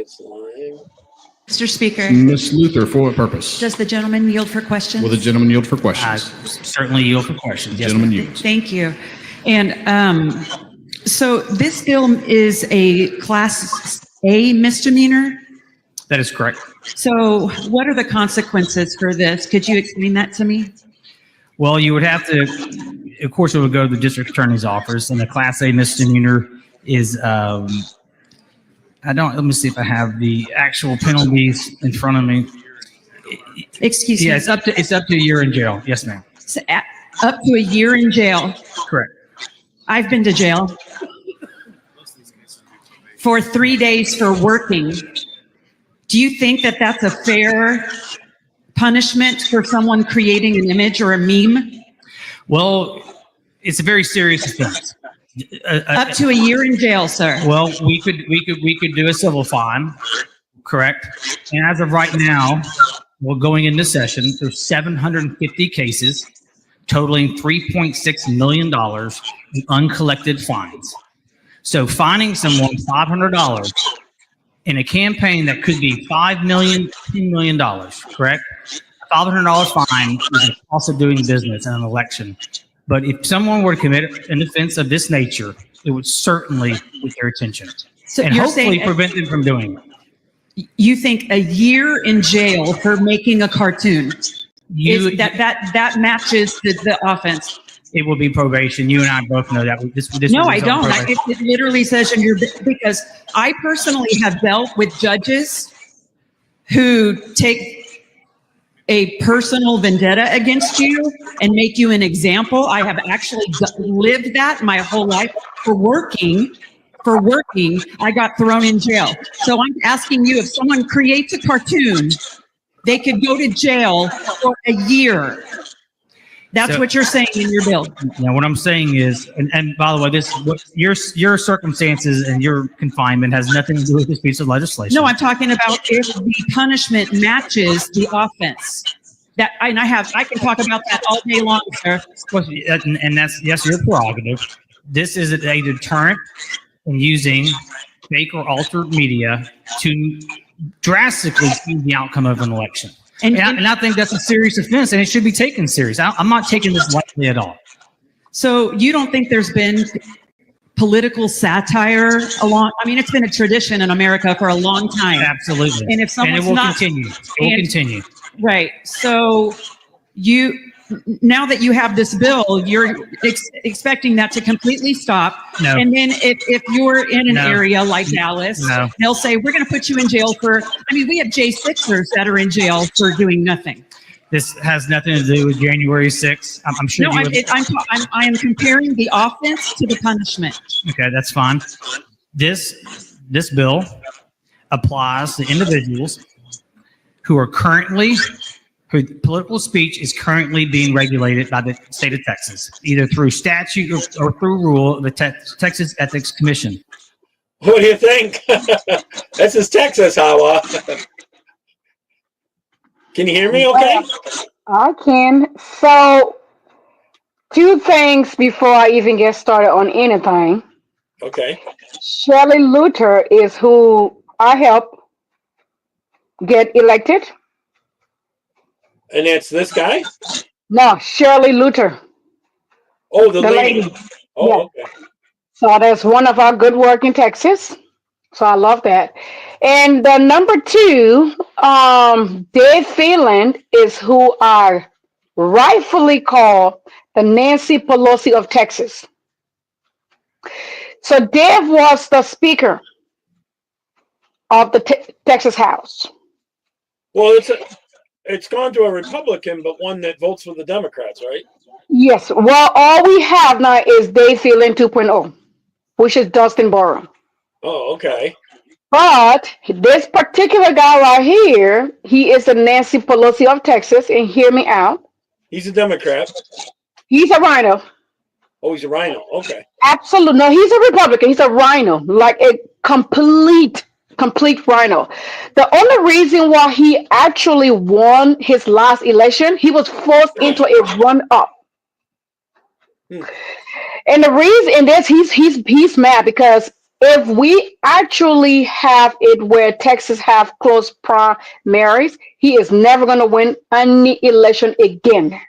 it's live. Mr. Speaker. Ms. Luther, for what purpose? Does the gentleman yield for questions? Will the gentleman yield for questions? Certainly yield for questions. Yes, Gentleman yields. Thank you. And so this bill is a Class A misdemeanor. that is correct. So what are the consequences for this? Could you explain that to me? Well, you would have to, of course, it would go to the district attorney's office, and the Class A misdemeanor is, let me see if I have the actual penalties in front of me. Excuse me. Yeah, it's up to a year in jail. Yes, ma'am. So up to a year in jail. Correct. I've been to jail for 3 days for working. Do you think that that's a fair punishment for someone creating an image or a meme? Well, it's a very serious offense. Up to a year in jail, sir. Well, we could do a civil fine, correct? And as of right now, we're going into session. There's 750 cases totaling $3.6 million in uncollected fines. So fining someone $500 in a campaign that could be $5 million, $10 million, correct? $500 fine is the cost of doing business in an election. But if someone were to commit an offense of this nature, it would certainly get their attention So and you're hopefully saying prevent them from doing it. you think a year in jail for making a cartoon that matches the offense? It will be probation. You and I both know that. This No, will I result in don't. probation. It literally says in your, because I personally have dealt with judges who take a personal vendetta against you and make you an example. I have actually lived that my whole life for working. I got thrown in jail. So I'm asking you, if someone creates a cartoon, they could go to jail for a year. That's what you're saying in your bill. Now, what I'm saying is, and by the way, your circumstances and your confinement has nothing to do with this piece of legislation. No, I'm talking about if the punishment matches the offense. I can talk about that all day long, sir. And that's, yes, your prerogative. This is a deterrent in using fake or altered media to drastically change the outcome of an election. And I think that's a serious offense, and it should be taken serious. I'm not taking this lightly at all. So you don't think there's been political satire it's been a tradition in America for a long time. Absolutely. And if someone's it will not, continue. It will continue. Right. So now that you have this bill, you're expecting that to completely stop. No. And then if you're in an area like Dallas, No. they'll say, we're going to put you in jail for, we have J6ers that are in jail for doing nothing. This has nothing to do with January 6th. I'm sure. No, I am comparing the offense to the punishment. Okay, that's fine. This bill applies to individuals whose political speech is currently being regulated by the state of Texas, either through statute or through rule of the Texas Ethics Commission. What do you think? This is Texas, Hawa. Can you hear me okay? I can. So, 2 things before I even get started on anything. Okay. Shirley Luther is who I helped get elected. And that's this guy? No, Shirley Luther. Oh, the lady. Oh, yeah. Okay. So that's one of our good work in Texas. So I love that. And the number 2, Dave Phelan is who I rightfully call the Nancy Pelosi of Texas. So Dave was the Speaker of the Texas House. Well, it's gone to a Republican, but one that votes for the Democrats, right? Yes. Well, all we have now is Dave Phelan 2.0, which is Dustin Borough. Oh, okay. But this particular guy right here, he is the Nancy Pelosi of Texas, and hear me out. He's a Democrat. He's a rhino. Oh, he's a rhino. Okay. Absolutely. No, he's a Republican. He's a rhino, like a complete rhino. The only reason why he actually won his last election, he was forced into a run-up. And the reason in this, he's mad because if we actually have it where Texas have close primaries, he is never going to win any election again.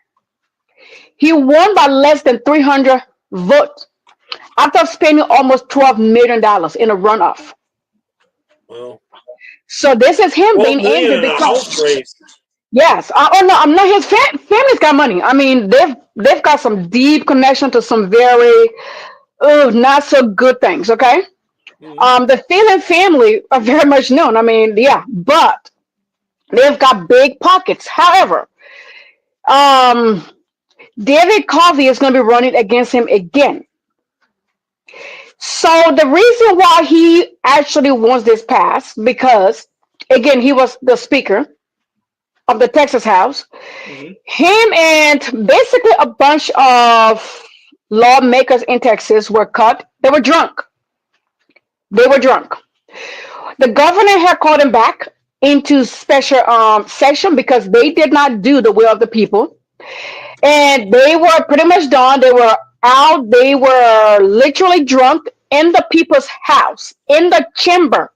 He won by less than 300 votes after spending almost $12 million in a runoff. Well, So this is him 12 being million angry in a house because race. yes, oh no, I'm not his family's got money. I mean, they've got some deep connection to some very not so good things. Okay, Mhm. the Phelan family are very much known. I mean, yeah, but they've got big pockets. However, um, David Covey is going to be running against him again. So the reason why he actually wants this passed because again he was the speaker of the Texas House. Mhm. Him and basically a bunch of lawmakers in Texas were caught. They were drunk. They were drunk. The governor had called them back into special session because they did not do the will of the people, and they were pretty much done. They were out. They were literally drunk in the people's house in the chamber.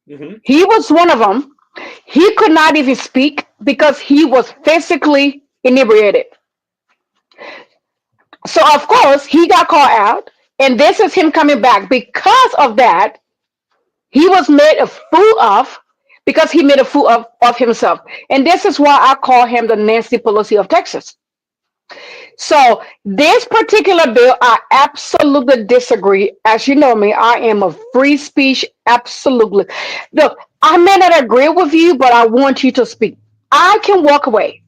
Mhm. He was one of them. He could not even speak because he was physically inebriated. So of course he got called out, and this is him coming back because of that. He was made a fool of because he made a fool of himself, and this is why I call him the Nancy Pelosi of Texas. So this particular bill, I absolutely disagree. As you know me, I am a free speech. Absolutely. Look, I may not agree with you, but I want you to speak. I can walk away.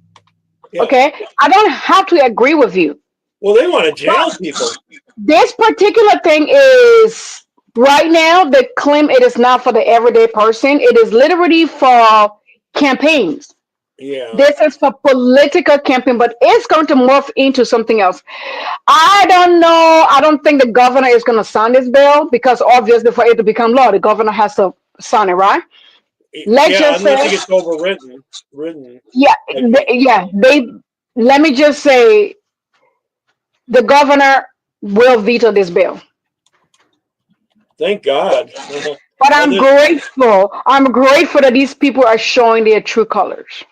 Yeah. Okay, I don't have to agree with you. Well, they want to jail people. This particular thing is right now they claim it is not for the everyday person. It is literally for campaigns. Yeah. This is for political campaign, but it's going to morph into something else. I don't know. I don't think the governor is going to sign this bill because obviously for it to become law, the governor has to sign it, right? Let's Yeah, just say, unless it gets overwritten. Written. yeah, Like, yeah. They let me just say the governor will veto this bill. thank God. But All I'm this. grateful. I'm grateful that these people are showing their true colors.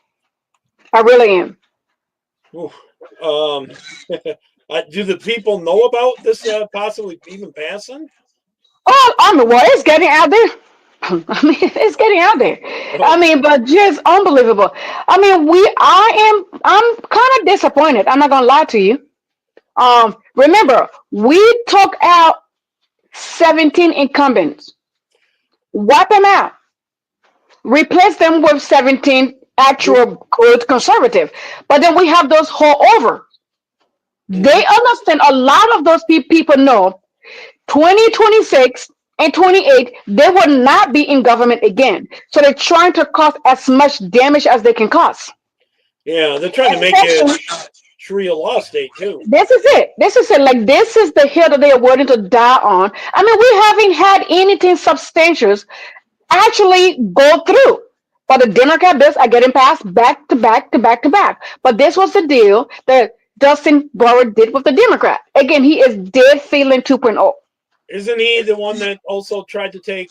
I really am. Oof. Um, do the people know about this possibly even passing? Oh, I mean, well, it's getting out there. I mean, it's getting out there. I Oh, mean, but just unbelievable. I mean, I'm kind of disappointed. I'm not gonna lie to you. Remember, we took out 17 incumbents, wipe them out, replace them with 17 actual good conservative. But then we have those over. They mhm. understand a lot of those people know 2026 and 28, they will not be in government again. So they're trying to cause as much damage as they can cause. Yeah, they're trying to make it Especially, Sharia law state too. this is it. This is it. Like, this is the hill that they are willing to die on. I mean, we haven't had anything substantial actually go through. But the Democrat bills are getting passed back to back to back to back. But this was the deal that Dustin Brewer did with the Democrat. Again, he is dead feeling 2.0. Isn't he the one that also tried to take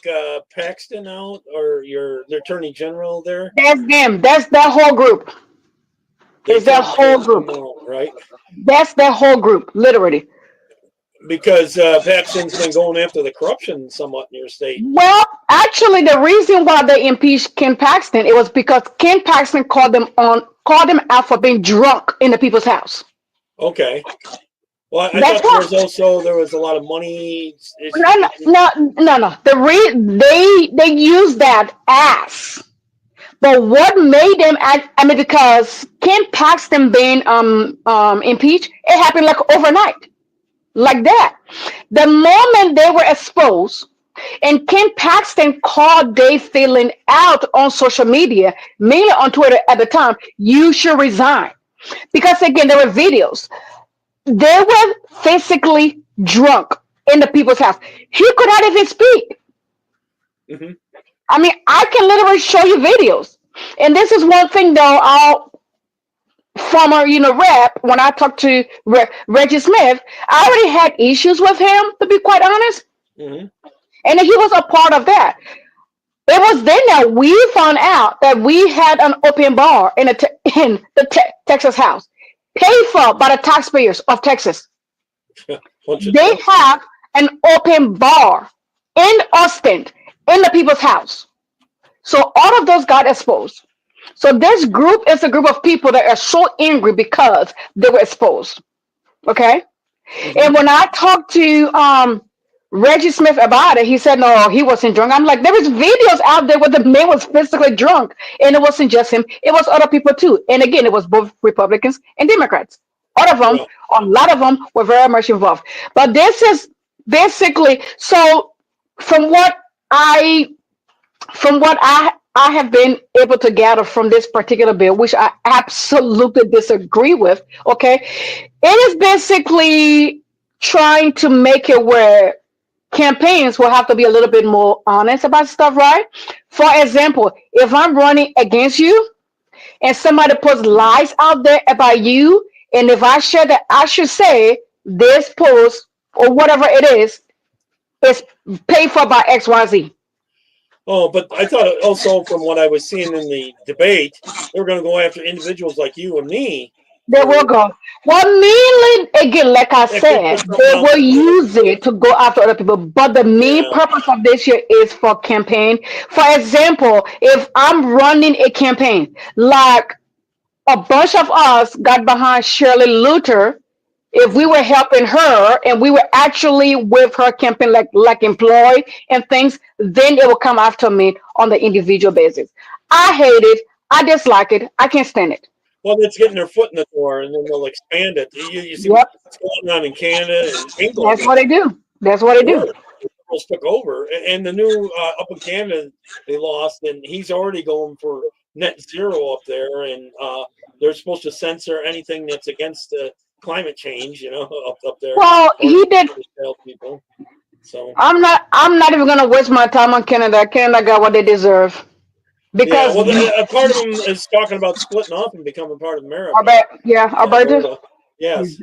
Paxton out, or the attorney general there? That's them. That's that whole group. They It's that tried to whole take him group. out, right? That's that whole group, literally. Because Paxton's been going after the corruption somewhat in your state. Well, actually, the reason why they impeached Ken Paxton, it was because Ken Paxton called them out for being drunk in the people's house. Okay. Well, I That's thought why. there was a lot of money. No, no, no, no, no. They use that as. But what made them act? I mean, because Ken Paxton being impeached, it happened like overnight, like that. The moment they were exposed, and Ken Paxton called Dave Thielen out on social media, mainly on Twitter at the time, you should resign. Because again, there were videos. They were physically drunk in the people's house. He could not even speak. Mhm. I mean, I can literally show you videos. And this is one thing though, former, rep, when I talked to Reggie Smith, I already had issues with him, to be quite honest. Hmm. And he was a part of that. It was then that we found out that we had an open bar in the Texas House, paid for by the taxpayers of Texas. Bunch of They stuff. have an open bar in Austin, in the people's house. So all of those got exposed. So this group is a group of people that are so angry because they were exposed. Okay. Hmm. And when I talked to Reggie Smith about it, he said no, he wasn't drunk. I'm like, there was videos out there where the man was physically drunk, and it wasn't just him; it was other people too. And again, it was both Republicans and Democrats. All of them, Yeah. a lot of them were very much involved. But this is basically so. From what I from what I have been able to gather from this particular bill, which I absolutely disagree with, okay, it is basically trying to make it where campaigns will have to be a little bit more honest about stuff, right? For example, if I'm running against you and somebody puts lies out there about you, and if I share that, I should say this post or whatever it is paid for by XYZ. Oh, but I thought also from what I was seeing in the debate, they were going to go after individuals like you and me. They will go. Well, mainly, again, like I That could said, put something they out will there. use it to go after other people. But the main Yeah. purpose of this year is for campaign. For example, if I'm running a campaign, like a bunch of us got behind Shirley Luther, if we were helping her and we were actually with her campaign, like employed and things, then it will come after me on the individual basis. I hate it. I dislike it. I can't stand it. Well, it's getting their foot in the door, and then they'll expand it. You see Yep, what's going on in Canada and England. that's what they do. That's what they Where do. liberals took over, and the new up in Canada they lost, and he's already going for net zero up there, and they're supposed to censor anything that's against climate change, up there, Well, or he did. tell people. So I'm not even gonna waste my time on Canada. Canada got what they deserve yeah, because well, a part of them is talking about splitting off and becoming part of America. Alberta. Alberta. Yes,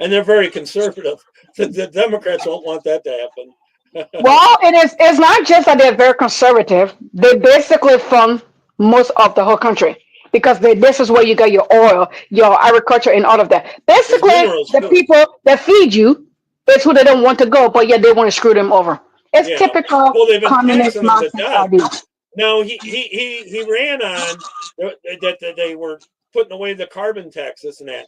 and they're very conservative. The Democrats don't want that to happen. Well, it's not just that they're very conservative. They basically fund most of the whole country because this is where you get your oil, your agriculture, and all of that. There's Basically, minerals the too. people that feed you is who they don't want to go, but yet they want to screw them over. It's Yeah. typical Well, they've been communist taxing them to nonsense death. idea. Now he ran on that they were putting away the carbon tax, this and that.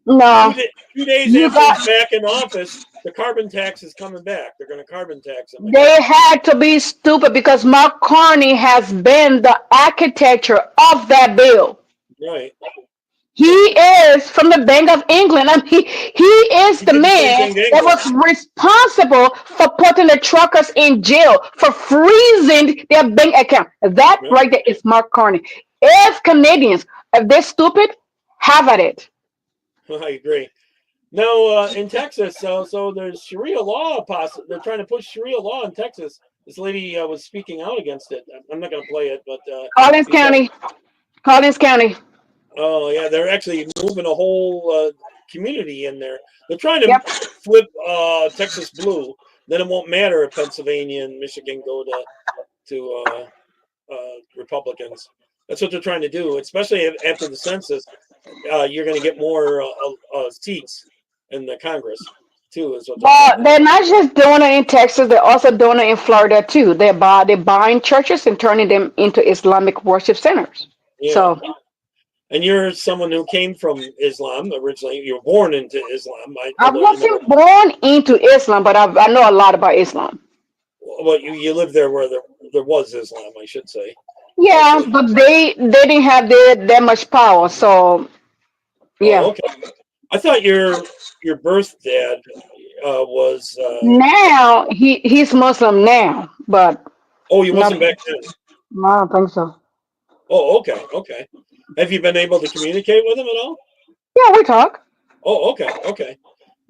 No, 2 days you after got. he's back in office, the carbon tax is coming back. They're going to carbon tax him again. They had to be stupid because Mark Carney has been the architecture of that bill. Right. He is from the Bank of England. I mean, he is He the did the same man thing to that England. was responsible for putting the truckers in jail for freezing their bank account. That Yeah. right there is Mark Carney. If Canadians, if they're stupid, have at it. I agree. Now in Texas, so there's Sharia law. They're trying to push Sharia law in Texas. This lady was speaking out against it. I'm not going to play it, but Collins she said, County. Collins County. "Oh yeah, they're actually moving a whole community in there. They're trying to Yep. flip Texas blue. Then it won't matter if Pennsylvania and Michigan go to Republicans. That's what they're trying to do, especially after the census. You're going to get more seats in the Congress too. Is what they're Well, trying to they're do. not just doing it in Texas, they're also doing it in Florida too. They're buying churches and turning them into Islamic worship centers. Yeah. So And you're someone who came from Islam originally. You were born into Islam. I wasn't born into Islam, but I know a lot about Islam. Well, you lived there where there was Islam, I should say. Yeah, Okay. but they didn't have that much power. So yeah. Oh, okay. I thought your birth dad was. Now he's Muslim now, but Oh, you not, wasn't back then. I don't think so. Oh, okay, okay. Have you been able to communicate with him at all? Yeah, we talk. Oh, okay, okay.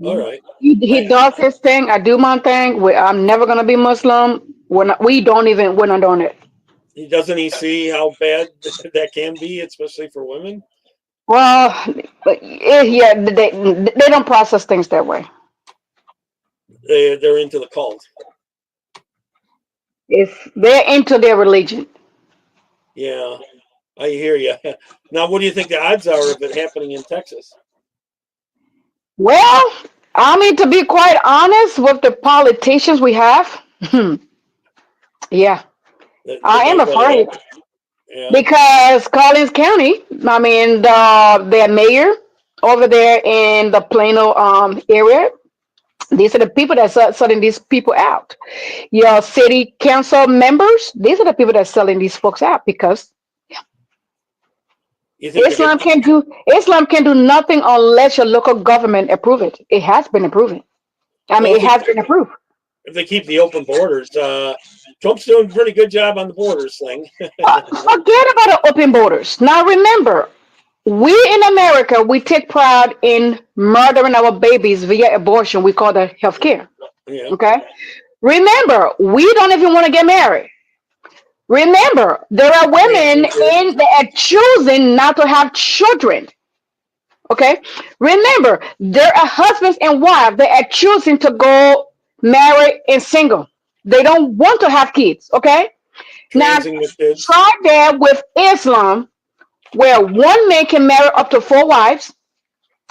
All right. He does his thing. I do my thing. I'm never gonna be Muslim. We're not doing it. Doesn't he see how bad that can be, especially for women? Well, yeah, they don't process things that way. They're into the cult. If they're into their religion. Yeah, I hear you. Now, what do you think the odds are of it happening in Texas? Well, I mean, to be quite honest with the politicians we have, yeah, They I am might let it afraid happen. Yeah. because Collins County, I mean, their mayor over there in the Plano area, these are the people that are selling these people out. Your city council members, these are the people that are selling these folks out because You think they get Islam can do nothing unless your local government approve it. It has been approved. I well mean, it has been approved. if they keep the open borders? Trump's doing a pretty good job on the borders thing. Forget about the open borders. Now remember, we in America, we take pride in murdering our babies via abortion. We call that healthcare. Yeah. Okay. Remember, we don't even want to get married. Remember, there are women in that are choosing not to have children. Okay. Remember, there are husbands and wives that are choosing to go married and single. They don't want to have kids. Okay. Now, Transing with kids. try that with Islam, where one man can marry up to four wives,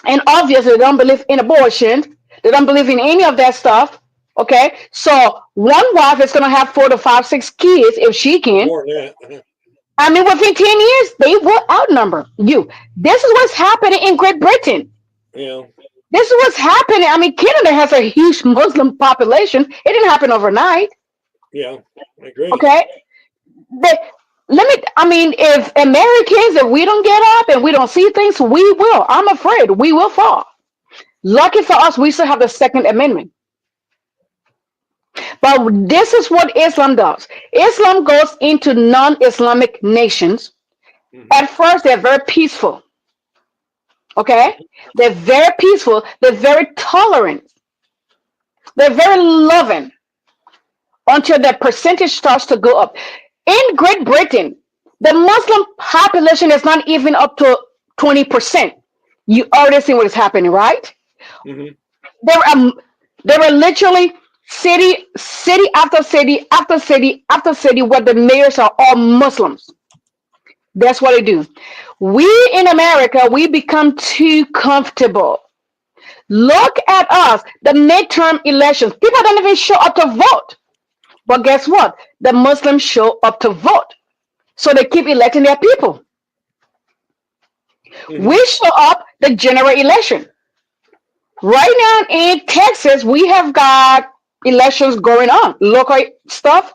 and obviously they don't believe in abortion. They don't believe in any of that stuff. Okay, so one wife is going to have 4 to 5, 6 kids if she can. More than that. I mean, within 10 years, they will outnumber you. This is what's happening in Great Britain. Yeah. This is what's happening. I mean, Canada has a huge Muslim population. It didn't happen overnight. Yeah. I agree. Okay, I mean, if Americans, if we don't get up and we don't see things, we will. I'm afraid we will fall. Lucky for us, we still have the Second Amendment. But this is what Islam does. Islam goes into non-Islamic nations. Mhm. At first, they're very peaceful. Okay? They're very peaceful. They're very tolerant. They're very loving until the percentage starts to go up. In Great Britain, the Muslim population is not even up to 20%. You already see what is happening, right? Mhm. There are literally city after city after city after city where the mayors are all Muslims. That's what they do. We in America, we become too comfortable. Look at us, the midterm elections. People don't even show up to vote. But guess what? The Muslims show up to vote. So they keep electing their people. Mhm. We show up the general election. Right now in Texas, we have got elections going on, local stuff.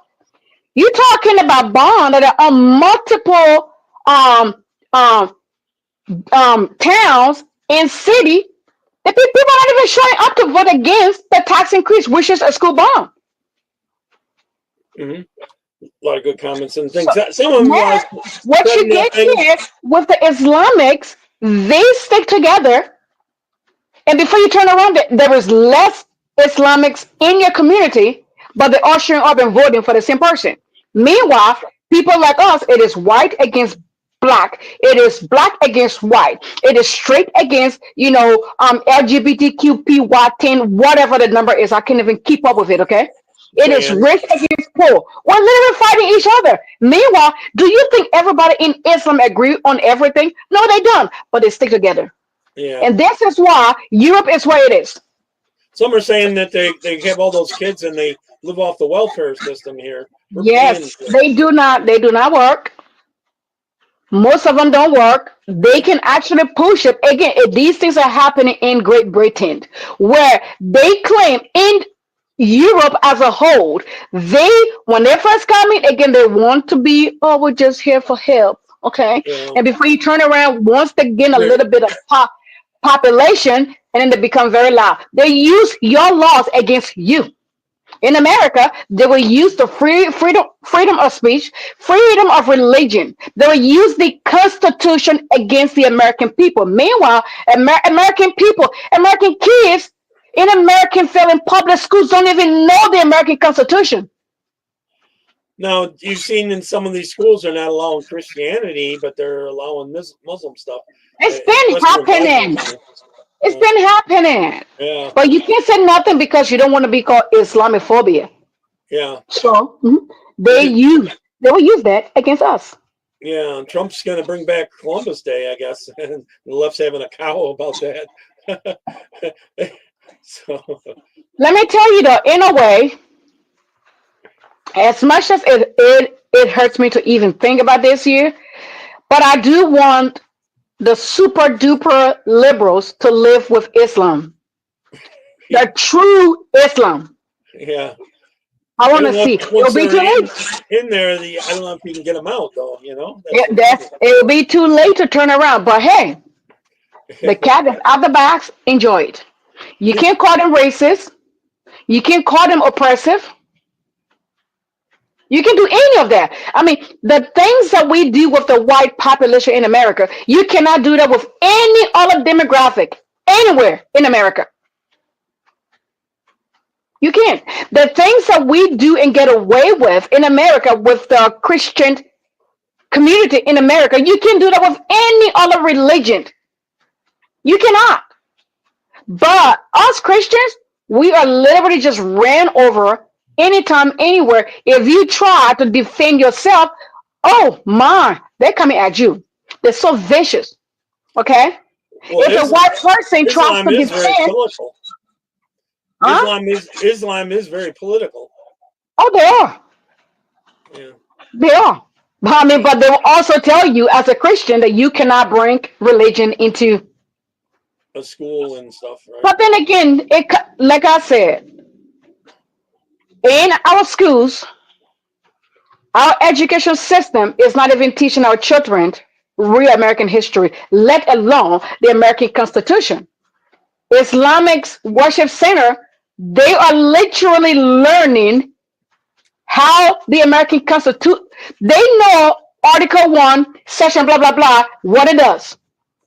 You're talking about bonds that are on multiple um, um, towns and city. The people are not even showing up to vote against the tax increase, which is a school bond. Mhm. A lot of good comments and things. So Some of them now, what said you get nothing. here with the Islamics, they stick together. And before you turn around, there is less Islamics in your community, but they're all showing up and voting for the same person. Meanwhile, people like us, it is white against black. It is black against white. It is straight against, LGBTQPY10, whatever the number is. I can't even keep up with it, okay? It is Trans. rich against poor. We're literally fighting each other. Meanwhile, do you think everybody in Islam agree on everything? No, they don't, but they stick together. Yeah. And this is why Europe is where it is. Some are saying that they have all those kids and they live off the welfare system here. We're Yes, paying. they do not. They do not work. Most of them don't work. They can actually push it. Again, these things are happening in Great Britain, where they claim in Europe as a whole, when they first come in, again, they want to be, oh, we're just here for help. Okay. Yeah. And before you turn around, once they gain a They're- little bit of population, and then they become very loud. They use your laws against you. In America, they will use the freedom of speech, freedom of religion. They will use the Constitution against the American people. Meanwhile, American people, American kids in American failing public schools don't even know the American Constitution. Now, you've seen in some of these schools, they're not allowing Christianity, but they're allowing Muslim stuff. It's been happening. It's Yeah. been happening. Yeah, But you can't say nothing because you don't want to be called Islamophobia. yeah, So they will use that against us. yeah. Trump's going to bring back Columbus Day, I guess. And the left's having a cow about that. So, Let me tell you though, in a way, as much as it hurts me to even think about this year, but I do want the super duper liberals to live with Islam, the true Islam. yeah. I I want to don't know see. if once It'll be they're too late. in there, I don't know if you can get them out, though, you know? That's the It'll be too late to turn around. But hey, the cat is out the box. Enjoy it. You can't call them racist. You can't call them oppressive. You can do any of that. I mean, the things that we do with the white population in America, you cannot do that with any other demographic anywhere in America. You can't. The things that we do and get away with in America with the Christian community in America, you can't do that with any other religion. You cannot. But us Christians, we are literally just ran over anytime, anywhere. If you try to defend yourself, oh my, they're coming at you. They're so vicious. Okay? Well, if a white person tries Islam to is very defend, political. huh? Islam is very political. Oh, they are. Yeah. They are. But I mean, but they will also tell you as a Christian that you cannot bring religion into. A school and stuff, right? But then again, like I said, in our schools, our education system is not even teaching our children real American history, let alone the American Constitution. Islamic Worship Center, they are literally learning how the American Constitution, they know Article 1, Section blah, blah, blah, what it does.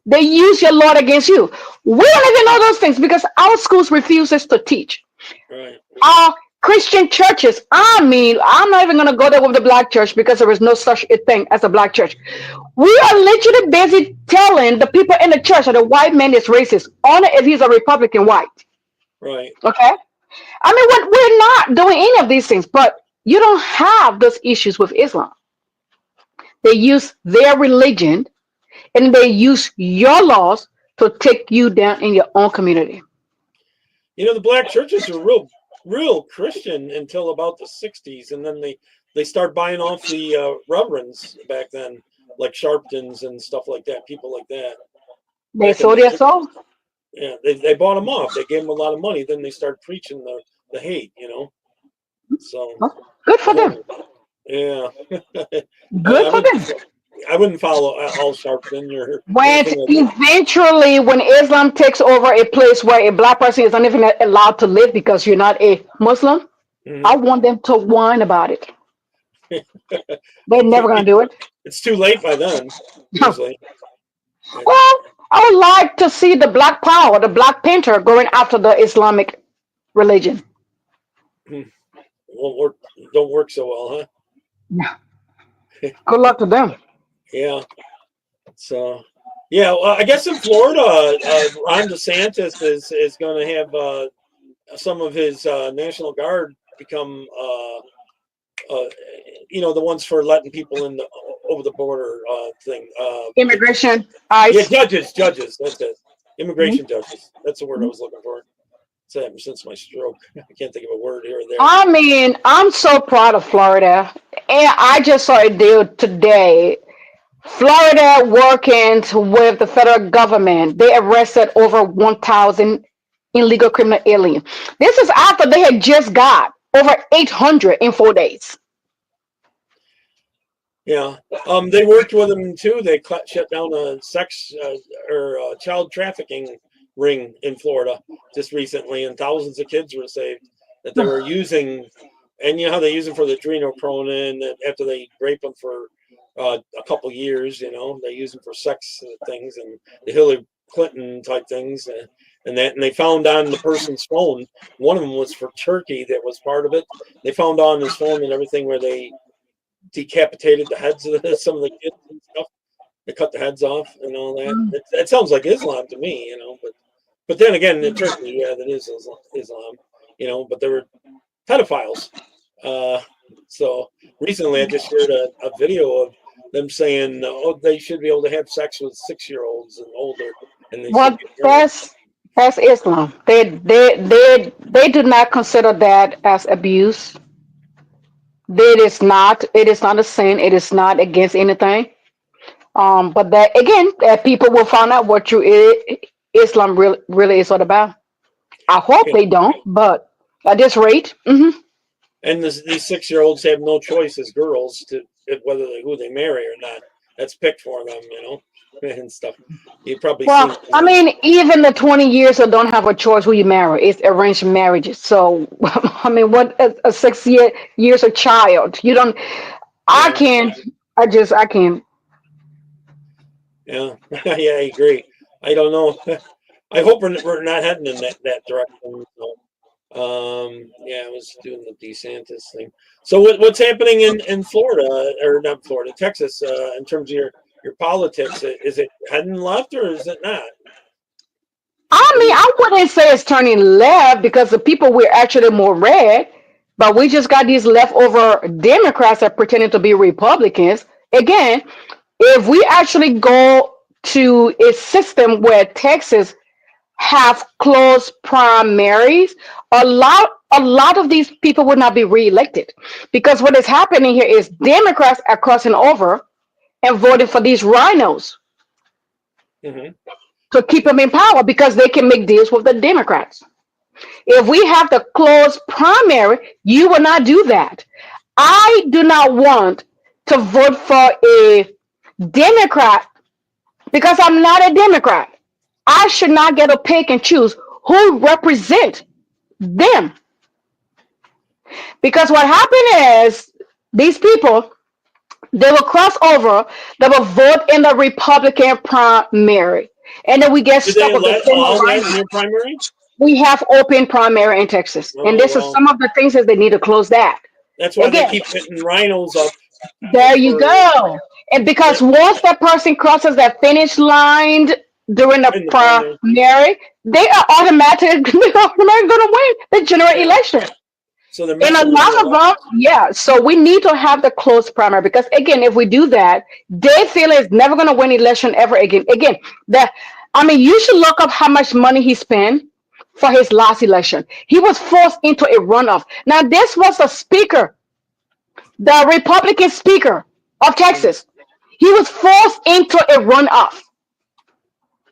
They use your Lord against you. We don't even know those things because our schools refuses to teach. Right. Our Christian churches, I mean, I'm not even going to go there with the black church because there is no such a thing as a black church. We are literally busy telling the people in the church that the white man is racist, only if he's a Republican white. Right. Okay? I mean, we're not doing any of these things, but you don't have those issues with Islam. They use their religion and they use your laws to take you down in your own community. You know, the black churches were real Christian until about the 60s, and then they start buying off the reverends back then, like Sharptons and stuff like that, people like that. They sold their soul. Yeah, they bought them off. They gave them a lot of money. Then they start preaching the hate, you know. So good for them. Yeah. Good for them. I wouldn't follow Al Sharpton or When anything like that. eventually, when Islam takes over a place where a black person is not even allowed to live because you're not a Muslim, I want them to whine about it. They're never gonna do it. It's too late by then. Usually. Well, I would like to see the Black Power, the Black Panther, going after the Islamic religion. Don't work so well, huh? No. Good luck to them. Yeah. So, yeah. Well, I guess in Florida, Ron DeSantis is going to have some of his National Guard become, the ones for letting people in over the border thing. Immigration, ICE. Yeah, judges. That's it. Immigration judges. That's the word I was looking for. Since my stroke, I can't think of a word here or there. I mean, I'm so proud of Florida. And I just saw a deal today. Florida working with the federal government. They arrested over 1,000 illegal criminal aliens. This is after they had just got over 800 in 4 days. Yeah, they worked with them too. They shut down a sex or child trafficking ring in Florida just recently, and thousands of kids were saved that they were using. And you know how they use them for the adrenochrome, after they rape them for a couple years, they use them for sex things and the Hillary Clinton type things, and they found on the person's phone, one of them was for Turkey, that was part of it. They found on his phone and everything where they decapitated the heads of some of the kids and stuff. They cut the heads off and all that. It sounds like Islam to me, but then again, in Turkey, yeah, that is Islam, but they were pedophiles. So recently I just shared a video of them saying, oh, they should be able to have sex with 6-year-olds and older. And they Well, should get married. that's Islam. They do not consider that as abuse. It is not. It is not a sin. It is not against anything. But that again, that people will find out what Islam really is all about. I hope they don't, but at this rate, And these 6-year-olds have no choice as girls to who they marry or not. That's picked for them, and stuff. You probably well, seen. I mean, even the 20 years old don't have a choice who you marry. It's arranged marriages. So, I mean, what a 6 years a child? You don't. I Yeah. can't. I can't. Yeah, yeah, I agree. I don't know. I hope we're not heading in that direction. So, yeah, I was doing the DeSantis thing. So what's happening in Florida, or not Florida, Texas, in terms of your politics? Is it heading left or is it not? I mean, I wouldn't say it's turning left because the people we're actually more red, but we just got these leftover Democrats that pretending to be Republicans. Again, if we actually go to a system where Texas have closed primaries, a lot of these people would not be reelected because what is happening here is Democrats are crossing over and voting for these rhinos Mm-hmm. to keep them in power because they can make deals with the Democrats. If we have the closed primary, you will not do that. I do not want to vote for a Democrat because I'm not a Democrat. I should not get to pick and choose who represent them. Because what happened is these people, they will cross over, they will vote in the Republican primary. And then we get Did stuck they with the same allow that in alignment. your primary? We have open primary in Texas. And Oh, this is well, some of the things that they need to close that. that's why they Again, keep hitting rhinos up. there you go. And because once that person crosses that finish line during the In the primary. primary, they are automatically going to win the general election. So they're And a messing with lot your of them, yeah. So we need to have the close primary because again, if we do that, Dave Phil is never going to win election ever again. Again, you should look up how much money he spent for his last election. He was forced into a runoff. Now, this was the speaker, the Republican speaker of Texas. He was forced into a runoff,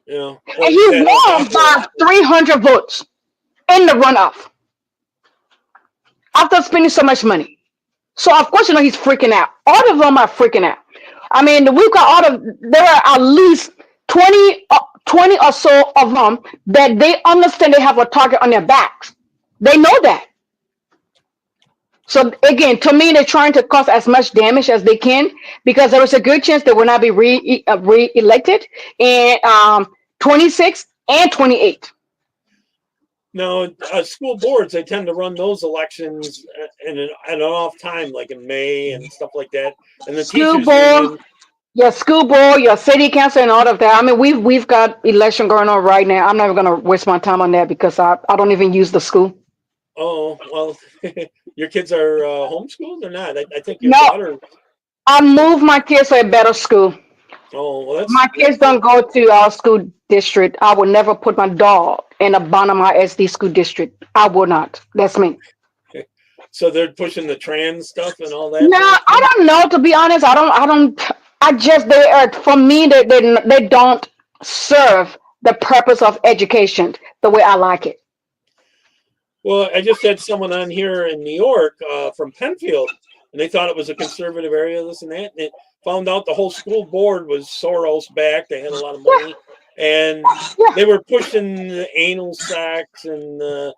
Well, and he won by 300 votes in the runoff after spending so much money. So of course, he's freaking out. All of them are freaking out. I mean, we've got there are at least 20 or so of them that they understand they have a target on their backs. They know that. So again, to me, they're trying to cause as much damage as they can because there is a good chance they will not be re-elected in 26 and 28. No, school boards, they tend to run those elections in an off time, like in May and stuff like that. And the School teachers board, union, your school board, your city council, and all of that. I mean, we've got election going on right now. I'm not going to waste my time on that because I don't even use the school. oh, well, your kids are homeschooled or not? I think your No, daughter. I moved my kids to a better school. Oh, well, My kids don't go to our school district. I would never put my dog in a Bonham SD school district. I would not. That's me. So they're pushing the trans stuff and all that. No, I don't know. To be honest, I don't. I just they are for me. They don't serve the purpose of education the way I like it. Well, I just had someone on here in New York from Penfield, and they thought it was a conservative area, this and that. And it found out the whole school board was Soros backed. They had a lot of money, and they were pushing the anal sex and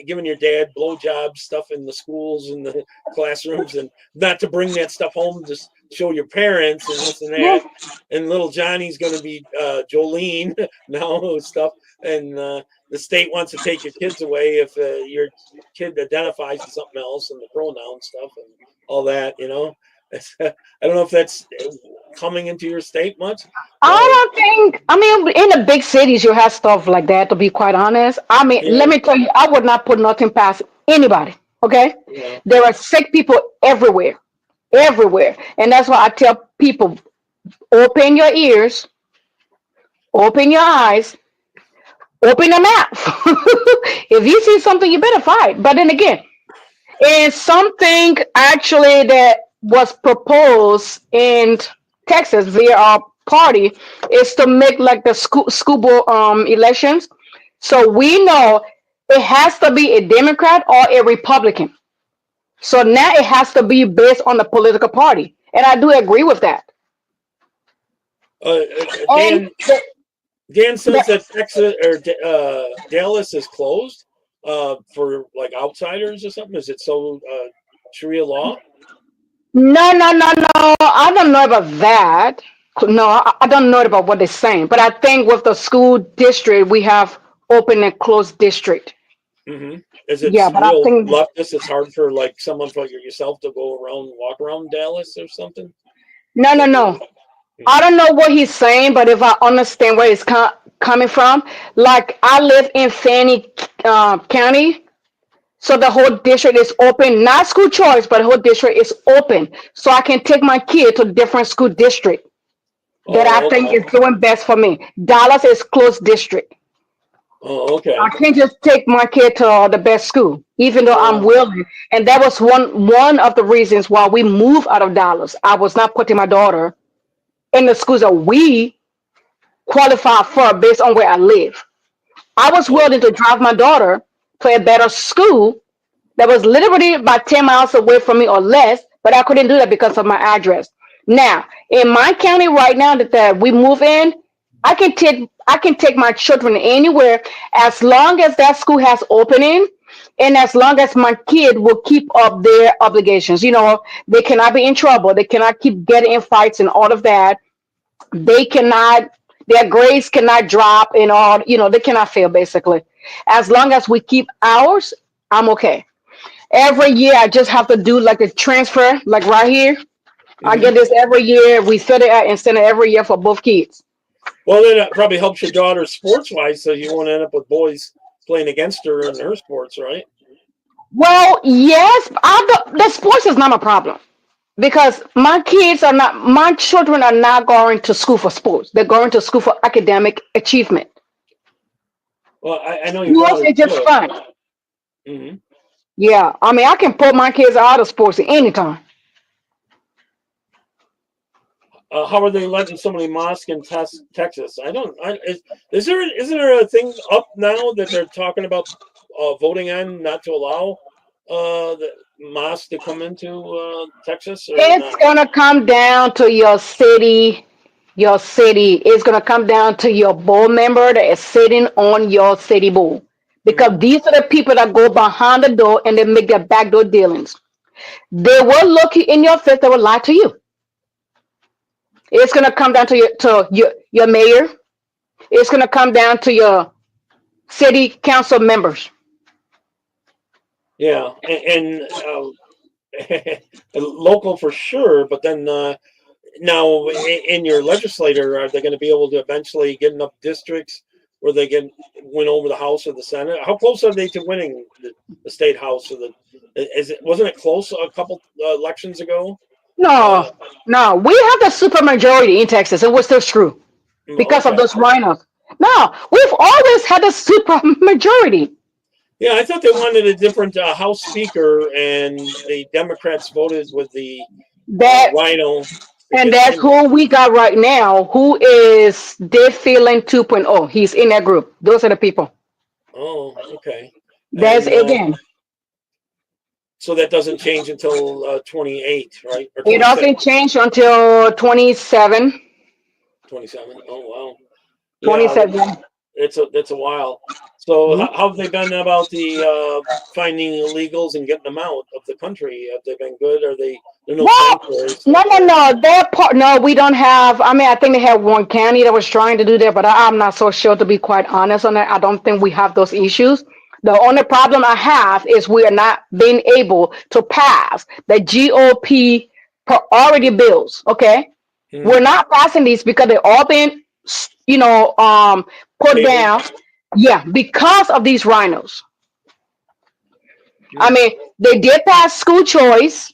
giving your dad blowjob stuff in the schools and the classrooms, and not to bring that stuff home to show your parents and this and that. And little Johnny's going to be Jolene now stuff, and the state wants to take your kids away if your kid identifies as something else and the pronoun stuff and all that, I don't know if that's coming into your state much. I don't think. I mean, in the big cities, you have stuff like that. To be quite honest, I mean, Yeah. let me tell you, I would not put nothing past anybody. Okay, Yeah. there are sick people everywhere, everywhere, and that's why I tell people: open your ears, open your eyes, open your mouth. If you see something, you better fight. But then again, and something actually that was proposed in Texas via our party is to make like the school board elections. So we know it has to be a Democrat or a Republican. So now it has to be based on the political party. And I do agree with that. And Dan says that Texas or Dallas is closed for like outsiders or something. Is it so Sharia law? no, no, no, no. I don't know about that. No, I don't know about what they're saying. But I think with the school district, we have open and closed district. Mm-hmm. Is it Yeah, but I real think leftist? It's hard for like someone like yourself to go around, walk around Dallas or something. no, no, no. I don't know what he's saying, but if I understand where he's coming from, like I live in Fannin County, so the whole district is open, not school choice, but the whole district is open, so I can take my kid to different school district that I Oh, think okay. is doing best for me. Dallas is closed district. Oh, I okay. can't just take my kid to the best school, even though I'm Oh, willing. And that was one of the reasons why we moved out of Dallas. I was not putting my daughter in the schools that we qualify for based on where I live. I was oh, willing to drive my daughter to a better school that was literally about 10 miles away from me or less, but I couldn't do that because of my address. Now, in my county right now that we move in, I can take my children anywhere as long as that school has opening and as long as my kid will keep up their obligations. They cannot be in trouble. They cannot keep getting in fights and all of that. They cannot, their grades cannot drop and all, they cannot fail basically. As long as we keep ours, I'm okay. Every year I just have to do like a transfer, like right here. I mm-hmm. get this every year. We fill it out and send it every year for both kids. Well, then that probably helps your daughter sports wise, so you won't end up with boys playing against her in her sports, right? Well, yes, the sports is not a problem because my children are not going to school for sports. They're going to school for academic achievement. Well, I know your Sports daughter's is just good. fun. Mm-hmm. Yeah, I mean, I can put my kids out of sports at any time. How are they letting so many mosques in Texas? I don't. Isn't there a thing up now that they're talking about voting on not to allow the mosques to come into Texas or It's not? gonna come down to your city. Your city is gonna come down to your board member that is sitting on your city board. Mm-hmm. Because these are the people that go behind the door and they make their backdoor dealings. They will look you in your face, they will lie to you. It's gonna come down to your mayor. It's gonna come down to your city council members. Yeah, and local for sure, but then now in your legislator, are they going to be able to eventually get enough districts where they can win over the House or the Senate? How close are they to winning the state House or the? Wasn't it close a couple elections ago? No, no, we have the supermajority in Texas, and we're still screwed because of Okay. those rhinos. No, we've always had a supermajority. Yeah, I thought they wanted a different House Speaker, and the Democrats voted with the That Rhino. and Against that's him. who we got right now. Who is Dave Phelan 2.0? He's in that group. Those are the people. Oh, okay. That's And again. so that doesn't change until 28, right? Or It 26, doesn't change until 27. 27. Oh, wow. Yeah, 27. it's a while. So Mhm. how have they been about the finding illegals and getting them out of the country? Have they been good? Are there no Well, sanctuaries no, out no, there? no. That part, no, we don't have. I mean, I think they have one county that was trying to do that, but I'm not so sure to be quite honest on that. I don't think we have those issues. The only problem I have is we are not being able to pass the GOP priority bills. Okay, we're not passing these because they all been, put Tabled. down. Yeah, because of these rhinos. I mean, they did pass school choice.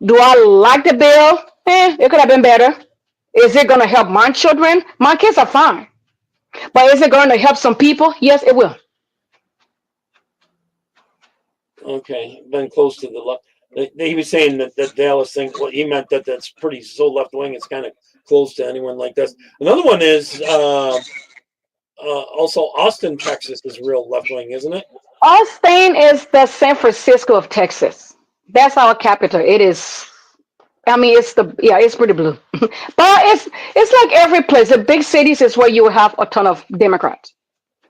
Do I like the bill? It could have been better. Is it going to help my children? My kids are fine. But is it going to help some people? Yes, it will. Okay, been close to the left. He was saying that Dallas thing. Well, he meant that that's pretty so left wing. It's kind of close to anyone like this. Another one is also Austin, Texas is real left wing, isn't it? Austin is the San Francisco of Texas. That's our capital. It is. I mean, it's pretty blue, but it's like every place. The big cities is where you have a ton of Democrats.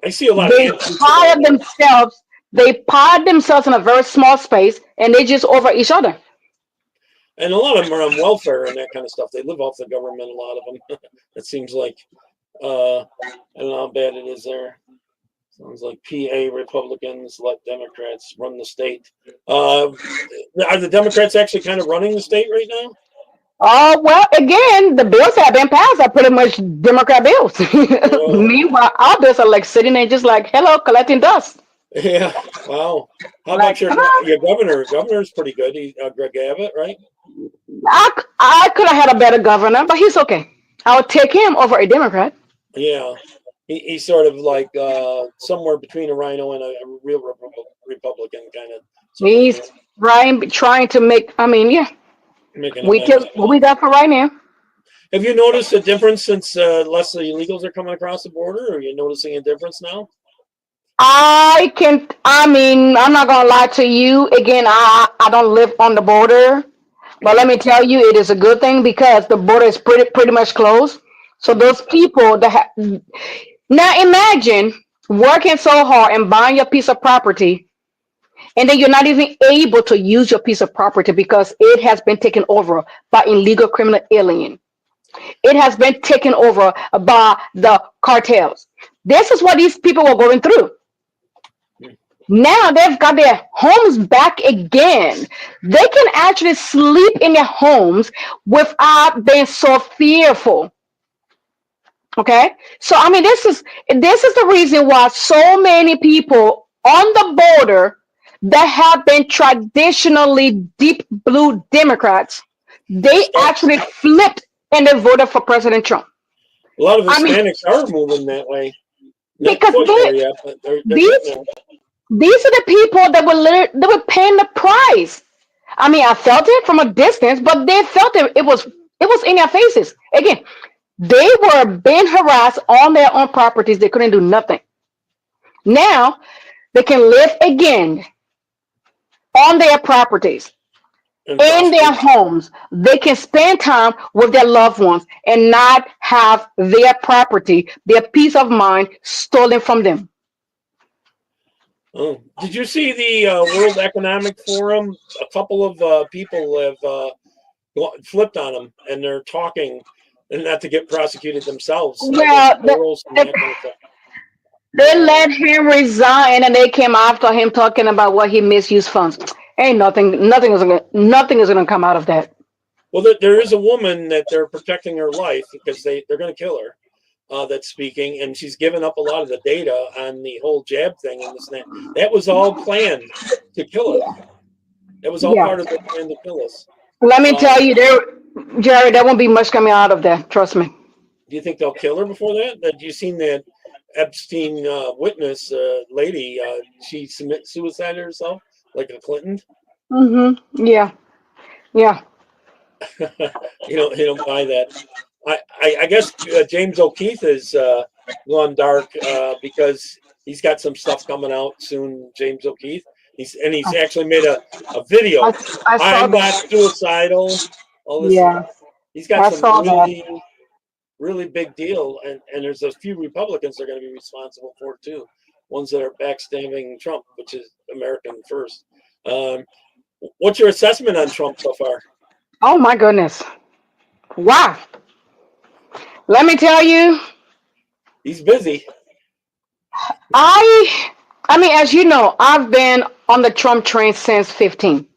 I see a lot They of antiques pile around there. themselves. They pile themselves in a very small space, and they just over each other. And a lot of them are on welfare and that kind of stuff. They live off the government, a lot of them. It seems like, I don't know how bad it is there. Sounds like PA Republicans let Democrats run the state. Are the Democrats actually kind of running the state right now? Oh, well, again, the bills have been passed are pretty much Democrat bills. Whoa. Meanwhile, our bills are like sitting there just like, hello, collecting dust. Yeah. Wow. How Like, about your come on. your governor? Governor's pretty good. Greg Abbott, right? I could have had a better governor, but he's okay. I'll take him over a Democrat. Yeah. He's sort of like somewhere between a rhino and a real Republican kind of. He's trying to make, I mean, yeah, Making we amendments. just what we got for right now. Have you noticed a difference since less illegals are coming across the border? Are you noticing a difference now? I mean, I'm not gonna lie to you. Again, I don't live on the border, but let me tell you, it is a good thing because the border is pretty much closed. So those people now imagine working so hard and buying your piece of property, and then you're not even able to use your piece of property because it has been taken over by illegal criminal alien. It has been taken over by the cartels. This is what these people were going through. Now they've got their homes back again. They can actually sleep in their homes without being so fearful. Okay, so I mean, this is the reason why so many people on the border that have been traditionally deep blue Democrats, they actually flipped and they voted for President Trump. A lot of I mean, Hispanics are moving that way. Not because quite there yet, but they're these getting there. these are the people that were paying the price. I mean, I felt it from a distance, but they felt it. It was in their faces. Again, they were being harassed on their own properties. They couldn't do nothing. Now they can live again on their properties, And in their prosper. homes. They can spend time with their loved ones and not have their property, their peace of mind stolen from them. Oh, did you see the World Economic Forum? A couple of people have flipped on them, and they're talking, and not to get prosecuted themselves. Well, Morals and that kind of stuff. they let him resign, and they came after him talking about what he misused funds. Ain't nothing is gonna come out of that. Well, there is a woman that they're protecting her life because they're going to kill her. That's speaking, and she's given up a lot of the data on the whole jab thing and this and that. That was all planned to kill us. That was all Yeah. part of the plan to kill us. Let me tell you, Jerry, there won't be much coming out of that. Trust me. Do you think they'll kill her before that? Have you seen that Epstein witness lady? She suicided herself like a Clinton. Yeah. Yeah. You don't buy that. I guess James O'Keefe is gone dark because he's got some stuff coming out soon. James O'Keefe. He's actually made a video. I saw I'm not that. suicidal. All this. Yeah. He's I got saw some that. really big deal, and there's a few Republicans that are going to be responsible for it too. Ones that are backstabbing Trump, which is American first. What's your assessment on Trump so far? Oh my goodness. Wow. Let me tell you, He's busy. I mean, as you know, I've been on the Trump train since 15.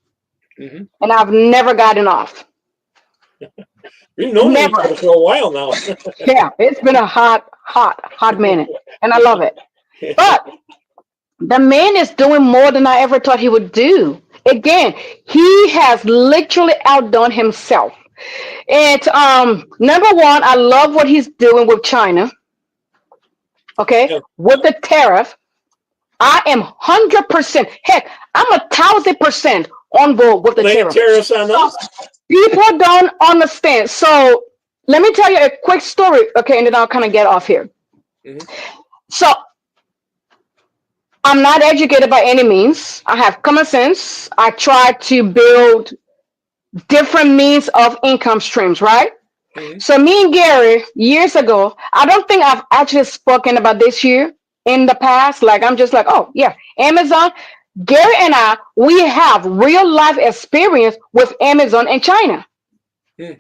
Mm-hmm. and I've never gotten off. We've known each Never. other for a while now. Yeah, it's been a hot minute, and I love it. But the man is doing more than I ever thought he would do. Again, he has literally outdone himself. And number one, I love what he's doing with China. Okay, Yeah. with the tariff, I am 100%. Heck, I'm 1,000% on board with the They tariff. tariffs on us. People don't understand. So let me tell you a quick story, okay, and then I'll kind of get off here. Mhm. So I'm not educated by any means. I have common sense. I try to build different means of income streams, right? Mhm. So me and Gary, years ago, I don't think I've actually spoken about this here in the past. Like I'm just like, oh yeah, Amazon. Gary and I, we have real life experience with Amazon in China. Hmm.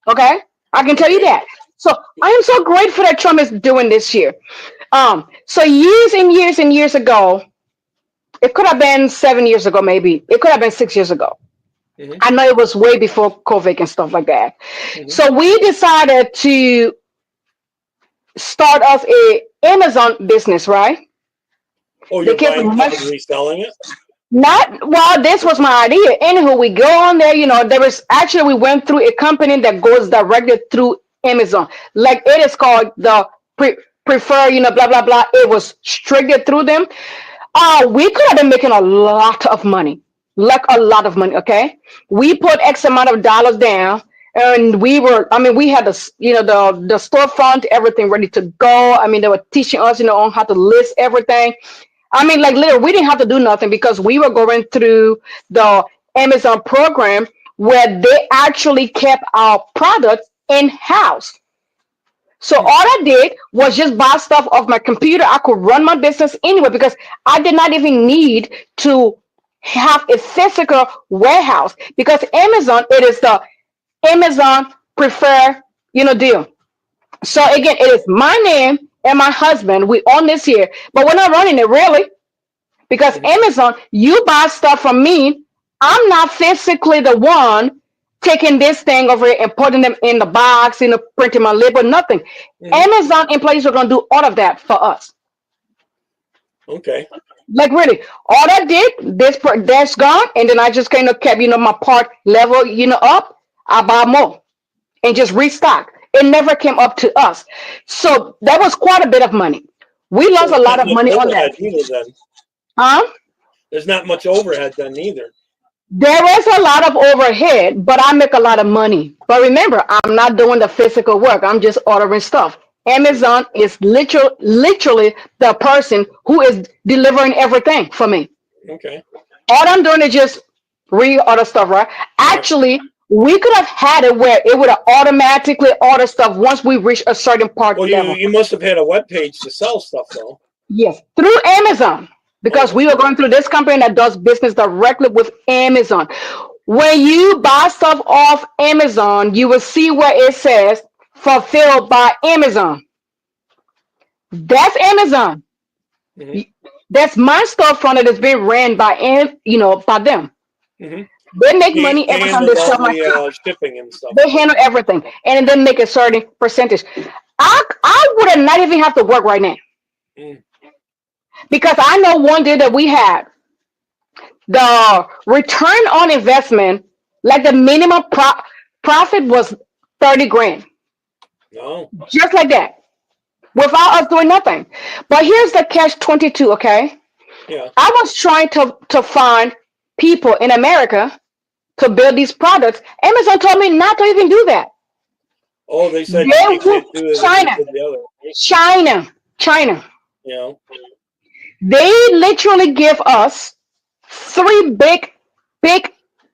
Okay, I can tell you that. So I am so grateful that Trump is doing this here. So years and years and years ago, it could have been 7 years ago, maybe it could have been 6 years ago. Mhm. I know it was way before COVID and stuff like that. Mhm. So we decided to start us a Amazon business, right? Oh, you're Because buying much stuff and reselling it? not well, this was my idea. Anywho, we go on there, there was actually we went through a company that goes directly through Amazon. Like it is called the prefer, blah blah blah. It was strictly through them. We could have been making a lot of money. Like a lot of money, okay? We put X amount of dollars down and we had the storefront, everything ready to go. I mean, they were teaching us, on how to list everything. I mean, like literally, we didn't have to do nothing because we were going through the Amazon program where they actually kept our products in house. So all I did was just buy stuff off my computer. I could run my business anyway because I did not even need to have a physical warehouse because Amazon, it is the Amazon preferred, deal. So again, it is my name and my husband. We own this here, but we're not running it really. Because Mhm. Amazon, you buy stuff from me. I'm not physically the one taking this thing over here and putting them in the box, printing my label, nothing. Mhm. Amazon employees are going to do all of that for us. Okay. Like really, all I did, that's gone, and then I just kind of kept, my part level, up. I buy more and just restock. It never came up to us, so that was quite a bit of money. We So lost a there's lot not of much money on that. overhead either then. Huh? There's not much overhead then either. There is a lot of overhead, but I make a lot of money. But remember, I'm not doing the physical work. I'm just ordering stuff. Amazon is literally the person who is delivering everything for me. Okay. All I'm doing is just reorder stuff, right? Actually, we could have had it where it would have automatically order stuff once we reach a certain part Well, level. you must have had a web page to sell stuff though. Yes, through Amazon, because Oh, we were going through this company that does business directly with Amazon. When you buy stuff off Amazon, you will see where it says fulfilled by Amazon. That's Amazon. Mhm. That's my storefront that is being ran by by them. Mhm. They make They money every time handle they all sell my stuff. the shipping and stuff. They handle everything and then make a certain percentage. I would have not even have to work right now Mm. because I know one day that we had the return on investment, like the minimum profit was 30 grand, No. just like that, without us doing nothing. But here's the catch 22, okay? Yeah. I was trying to find people in America to build these products. Amazon told me not to even do that. Oh, they said They you can't do it. China, You did the other. China. You know. They literally give us three big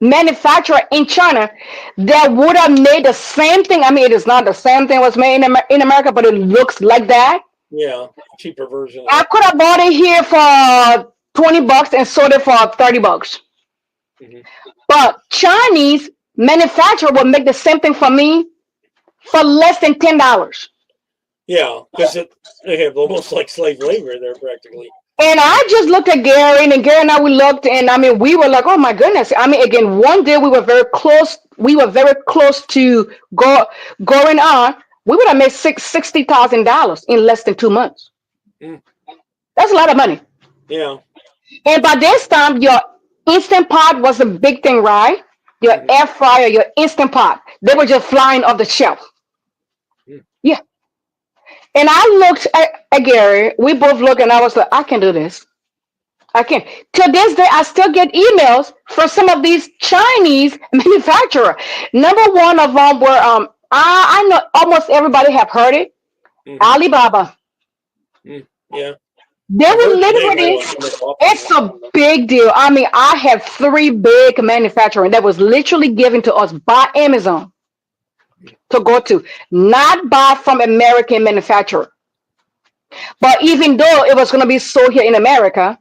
manufacturer in China that would have made the same thing. I mean, it is not the same thing was made in America, but it looks like that. Yeah. Cheaper version. I could have bought it here for $20 and sold it for $30. Mhm. But Chinese manufacturer will make the same thing for me for less than $10. Yeah, because they have almost like slave labor there practically. And I just looked at Gary, and Gary and I, we looked, and I mean, we were like, oh my goodness. I mean, again, one day we were very close. We were very close to going on. We would have made $60,000 in less than 2 months. Mm. That's a lot of money. Yeah. And by this time, your Instant Pot was a big thing, right? Your air fryer, your Instant Pot, they were just flying off the shelf. Mm. Yeah. And I looked at Gary. We both looked, and I was like, I can do this. I can. To this day, I still get emails from some of these Chinese manufacturers. Number one of them were I know almost everybody have heard it. Mhm. Alibaba. Yeah. They I've were heard the name, literally. I It's a big deal. I mean, I have 3 big manufacturers that was literally given to us by Amazon to go to, not buy from American manufacturer. But even though it was going to be sold here in America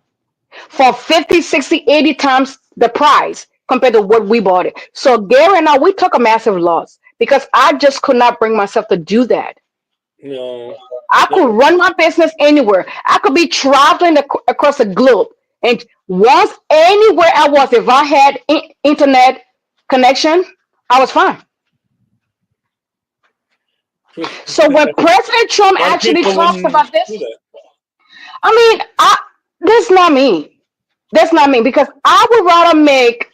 for 50, 60, 80 times the price compared to what we bought it. So Gary and I, we took a massive loss because I just could not bring myself to do that. No. I could run my business anywhere. I could be traveling across the globe. And once anywhere I was, if I had internet connection, I was fine. So when President Trump A lot of actually people talks wouldn't about this, do that. I mean, that's not me. That's not me because I would rather make.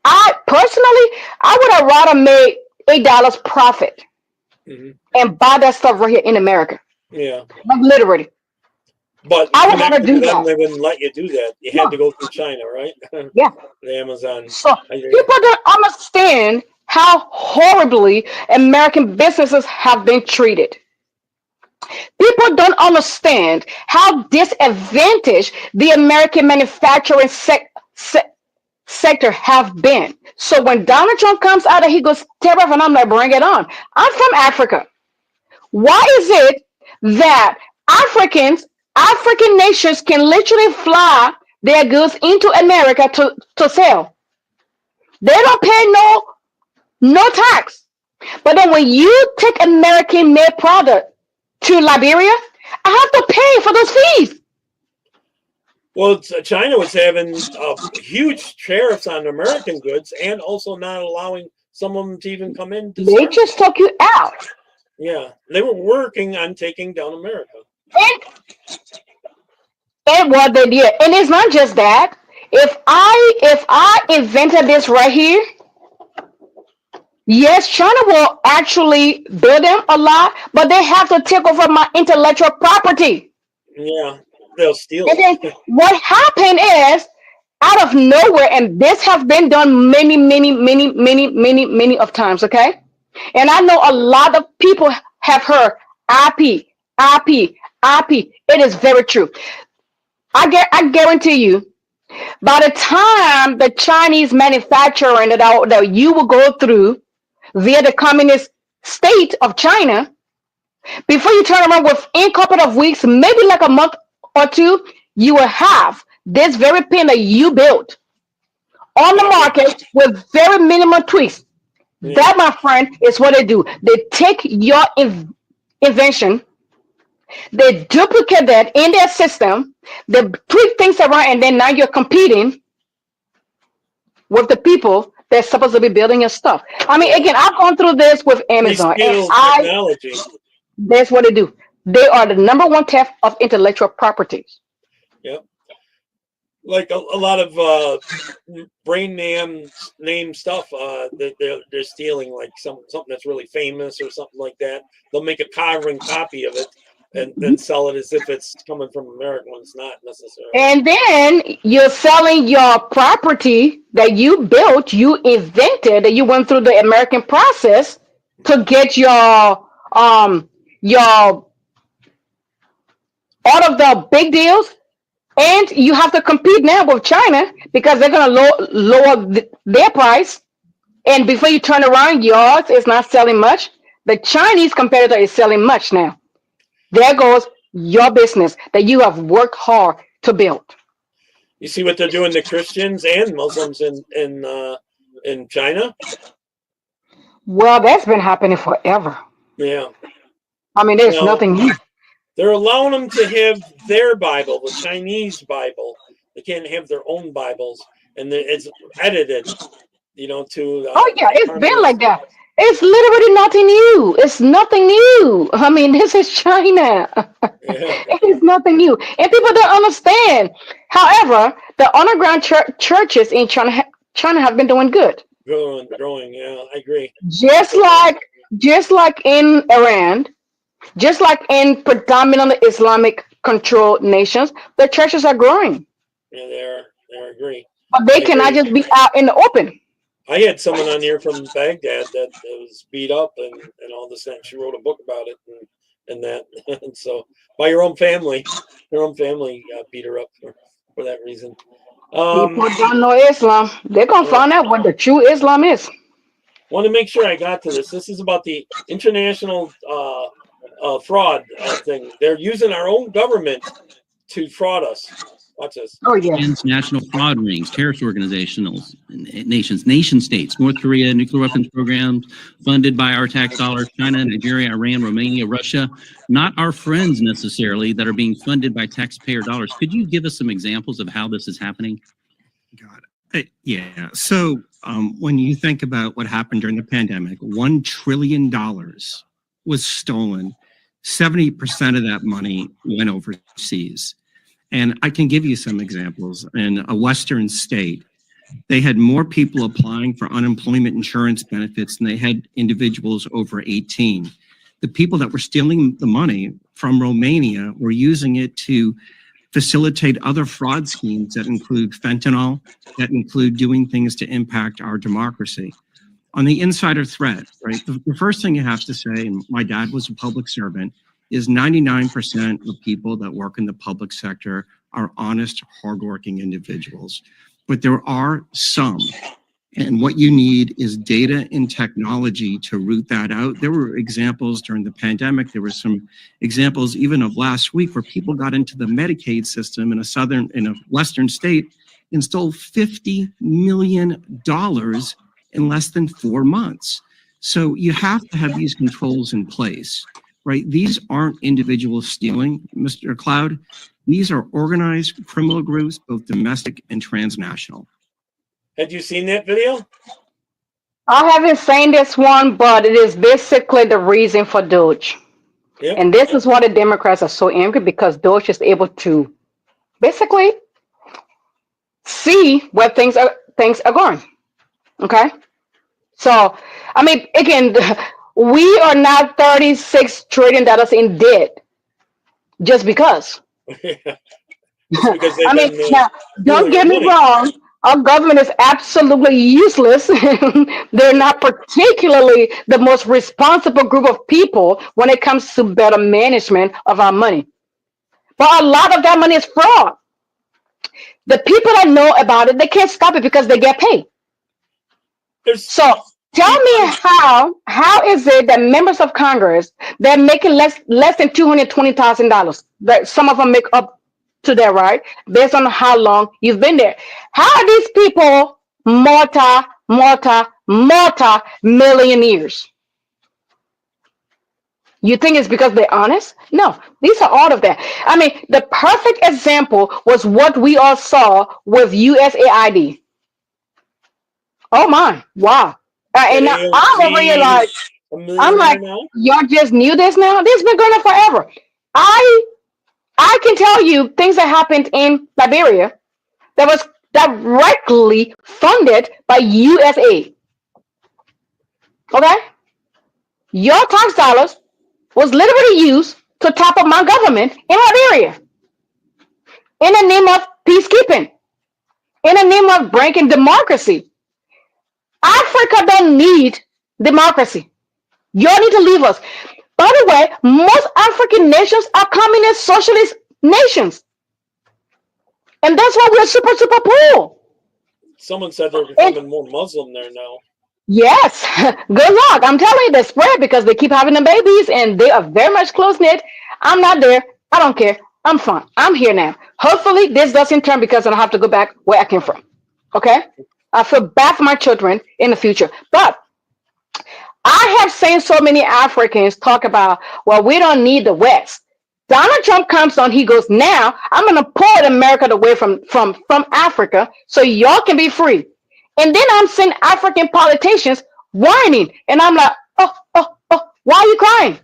I personally, I would have rather made $8 profit Hmm. and buy that stuff right here in America. Yeah. Like literally, But I would rather connected do to them, that. they wouldn't let you do that. You had to go through China, right? Yeah. The Amazon. So I hear you. people don't understand how horribly American businesses have been treated. People don't understand how disadvantaged the American manufacturing sector have been. So when Donald Trump comes out and he goes tariff, and I'm like, bring it on. I'm from Africa. Why is it that African nations can literally fly their goods into America to sell? They don't pay no tax. But then when you take American made product to Liberia, I have to pay for those fees. Well, China was having huge tariffs on American goods and also not allowing some of them to even come in to They start. just took you out. Yeah, they were working on taking down America. And what they did. And it's not just that. If I invented this right here, yes, China will actually build them a lot, but they have to take over my intellectual property. Yeah, they'll steal And it. then what happened is out of nowhere, and this has been done many of times, okay? And I know a lot of people have heard IP, IP, IP. It is very true. I guarantee you, by the time the Chinese manufacturing that you will go through via the communist state of China, before you turn around within a couple of weeks, maybe like a month or two, you will have this very pen that you built on the market with very minimal tweaks. Yeah. That, my friend, is what they do. They take your invention, they duplicate that in their system, they tweak things around, and then now you're competing with the people that's supposed to be building your stuff. I mean, again, I've gone through this with They Amazon, and steal technology. that's what they do. They are the number one theft of intellectual properties. Yep. Like a lot of brain name stuff that they're stealing, like something that's really famous or something like that. They'll make a carbon copy of it and then sell it as if it's coming from America when it's not necessarily. And then you're selling your property that you built, you invented, that you went through the American process to get your all of the big deals. And you have to compete now with China because they're going to lower their price. And before you turn around, yours is not selling much. The Chinese competitor is selling much now. There goes your business that you have worked hard to build. You see what they're doing to Christians and Muslims in China? Well, that's been happening forever. Yeah. I mean, there's No. nothing new. They're allowing them to have their Bible, the Chinese Bible. They can't have their own Bibles, and it's edited, to. Oh yeah, it's been like that. It's literally nothing new. It's nothing new. I mean, this is China. Yeah. It is nothing new, and people don't understand. However, the underground churches in China have been doing good. Growing. Yeah, I agree. Just like in Iran, just like in predominantly Islamic controlled nations, the churches are growing. Yeah, they are. I agree. But they I cannot agree. just be out in the open. I had someone on here from Baghdad that was beat up and all this. And she wrote a book about it and that. And so by her own family beat her up for that reason. People don't know Islam. They're gonna find out what the true Islam is. Want to make sure I got to this. This is about the international fraud thing. They're using our own government to fraud us. Watch this. Oh yeah. Transnational fraud rings, terrorist organizations, nation states, North Korea, nuclear weapons programs funded by our tax dollars, China, Nigeria, Iran, Romania, Russia, not our friends necessarily that are being funded by taxpayer dollars. Could you give us some examples of how this is happening? Got it. Yeah. So when you think about what happened during the pandemic, $1 trillion was stolen. 70% of that money went overseas. And I can give you some examples. In a Western state, they had more people applying for unemployment insurance benefits than they had individuals over 18. The people that were stealing the money from Romania were using it to facilitate other fraud schemes that include fentanyl, that include doing things to impact our democracy. On the insider threat, right, the first thing you have to say, and my dad was a public servant, is 99% of people that work in the public sector are honest, hardworking individuals. But there are some, and what you need is data and technology to root that out. There were examples during the pandemic. There were some examples even of last week where people got into the Medicaid system in a Western state and stole $50 million in less than 4 months. So you have to have these controls in place. Right? These aren't individuals stealing, Mr. Cloud. These are organized criminal groups, both domestic and transnational. Had you seen that video? I haven't seen this one, but it is basically the reason for Doge. Yep. And this is why the Democrats are so angry, because Doge is able to basically see where things are going. Okay? So, I mean, again, we are now $36 trillion in debt just because. Because I mean, now, don't get me wrong. Our government is absolutely useless. They're not particularly the most responsible group of people when it comes to better management of our money. But a lot of that money is fraud. The people that know about it, they can't stop it because they get paid. So tell me how is it that members of Congress, they're making less than $220,000? That some of them make up to that, right? Based on how long you've been there. How are these people multi-millionaires? You think it's because they're honest? No, these are all of that. I mean, the perfect example was what we all saw with USAID. Oh my, wow. And now I'm over here like, y'all just knew this now? This has been going on forever. I can tell you things that happened in Liberia that was directly funded by USAID. Okay? Your tax dollars was literally used to top up my government in Liberia. In the name of peacekeeping. In the name of breaking democracy. Africa don't need democracy. You all need to leave us. By the way, most African nations are communist socialist nations. And that's why we're super, super poor. Someone said they're becoming more Muslim there now. Yes. Good luck. I'm telling you, they spread because they keep having the babies and they are very much close-knit. I'm not there. I don't care. I'm fine. I'm here now. Hopefully this doesn't turn because I don't have to go back where I came from. Okay? I feel bad for my children in the future. But I have seen so many Africans talk about, well, we don't need the West. Donald Trump comes on, he goes, now I'm gonna pull America away from Africa so y'all can be free. And then I'm seeing African politicians whining, and I'm like, why are you crying?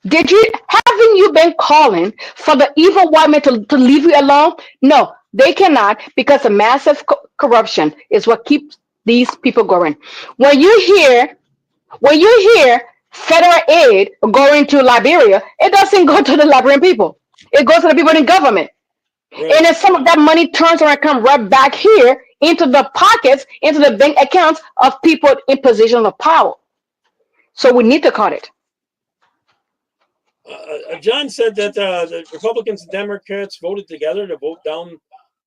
Haven't you been calling for the evil white man to leave you alone? No, they cannot, because the massive corruption is what keeps these people going. When you hear federal aid going to Liberia, it doesn't go to the Liberian people. It goes to the people in government. Right. And then some of that money turns around and comes right back here into the pockets, into the bank accounts of people in positions of power. So we need to cut it. John said that the Republicans and Democrats voted together to vote down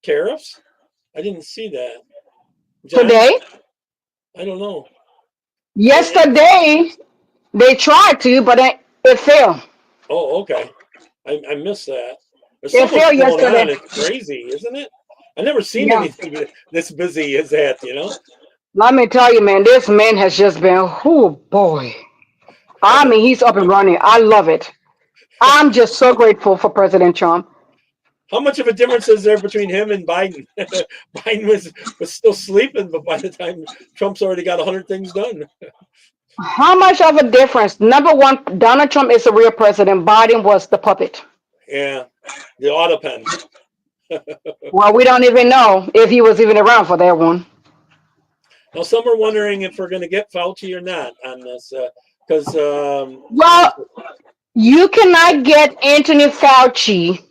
tariffs. I didn't see that. John, Today? I don't know. Yesterday, they tried to, but it failed. Oh, okay. I missed that. There's It so much failed going yesterday. on. It's crazy, isn't it? I've never seen Yeah. anything this busy as that, you know? Let me tell you, man, this man has just been, oh boy. I mean, he's up and running. I love it. I'm just so grateful for President Trump. How much of a difference is there between him and Biden? Biden was still sleeping, but by the time Trump's already got 100 things done. How much of a difference? Number one, Donald Trump is the real president. Biden was the puppet. Yeah, the auto pen. Well, we don't even know if he was even around for that one. Now, some are wondering if we're going to get Fauci or not on this, because Well, you cannot get Anthony Fauci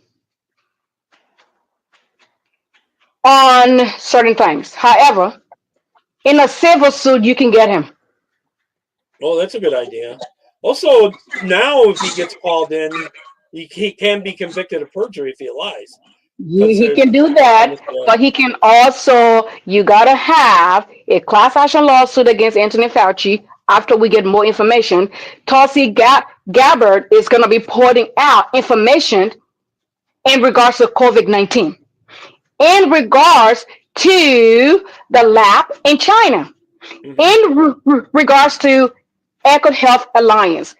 on certain things. However, in a civil suit, you can get him. oh, that's a good idea. Also, now if he gets called in, he can be convicted of perjury if he lies. He can do that, but he can also, you got to have a class action lawsuit against Anthony Fauci after we get more information. Tulsi Gabbard is going to be putting out information in regards to COVID-19, in regards to the lab in China, in regards to Eco Health Alliance.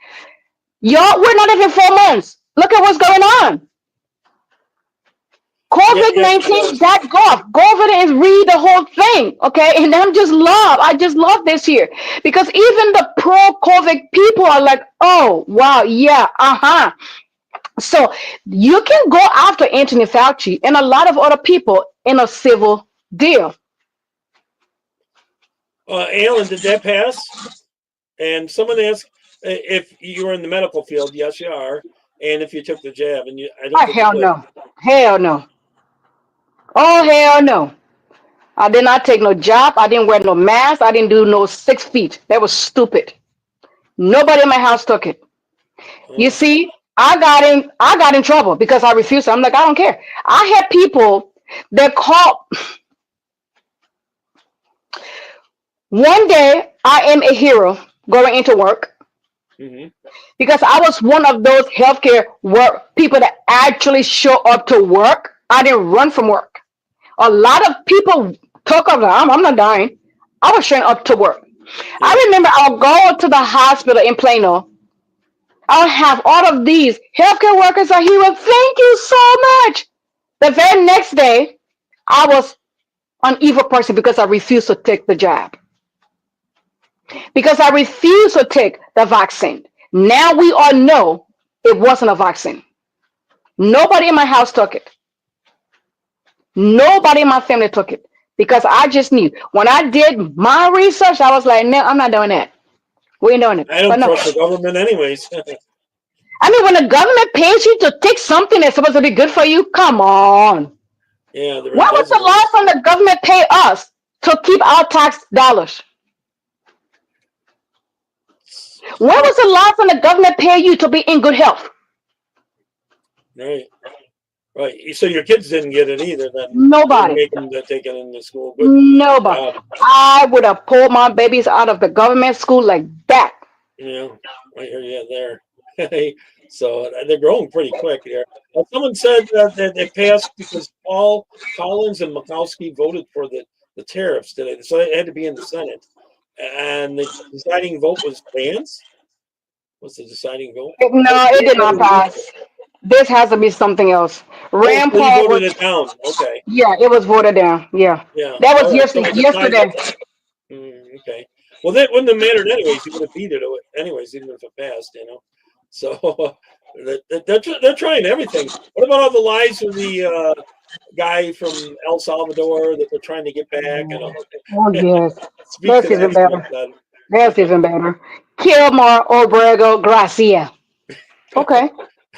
Y'all, we're not even 4 months. Look at what's going on. COVID-19.gov. Go over there and read the whole thing, okay? And I just love this here, because even the pro-COVID people are like, oh, wow, yeah, So you can go after Anthony Fauci and a lot of other people in a civil deal. Alan, did that pass? And someone asked if you were in the medical field. Yes, you are. And if you took the jab, and I don't. Hell no. Hell no. Oh, hell no. I did not take no job. I didn't wear no mask. I didn't do no 6 feet. That was stupid. Nobody in my house took it. You see, I got in trouble because I refused. I'm like, I don't care. I had people that called. One day, I am a hero going into work because I was one of those healthcare people that actually show up to work. I didn't run from work. A lot of people talk of I'm not dying. I was showing up to work. I remember I'll go to the hospital in Plano. I'll have all of these healthcare workers are here. Thank you so much. The very next day, I was an evil person because I refused to take the jab. Because I refused to take the vaccine. Now we all know it wasn't a vaccine. Nobody in my house took it. Nobody in my family took it because I just knew. When I did my research, I was like, no, I'm not doing that. We ain't doing it. I don't trust the government anyways. I mean, when the government pays you to take something that's supposed to be good for you, come on. Yeah. When was the last time the government paid us to keep our tax dollars? When was the last time the government paid you to be in good health? Right. Right. So your kids didn't get it either then? Nobody. Make them take it into school. Good. Nobody. I would have pulled my babies out of the government school like that. Yeah. Right here. Yeah, there. So they're growing pretty quick here. Someone said that they passed because Paul Collins and Murkowski voted for the tariffs today. So it had to be in the Senate. And the deciding vote was Vance? What's the deciding vote? No, it did not pass. This has to be something else. Oh, Rand so you Paul voted was, it down. Okay. yeah, it was voted down. Yeah, Yeah. that was All right. So yesterday. it was a tie Yesterday. vote. Okay. Well, that wouldn't have mattered anyways. You would have beat it anyways, even if it passed, you know. So they're trying everything. What about all the lies with the guy from El Salvador that they're trying to get back and all? Oh yes, Speak to that's even that, better. son. That's even better. Kilmar Obrego Gracia. Okay.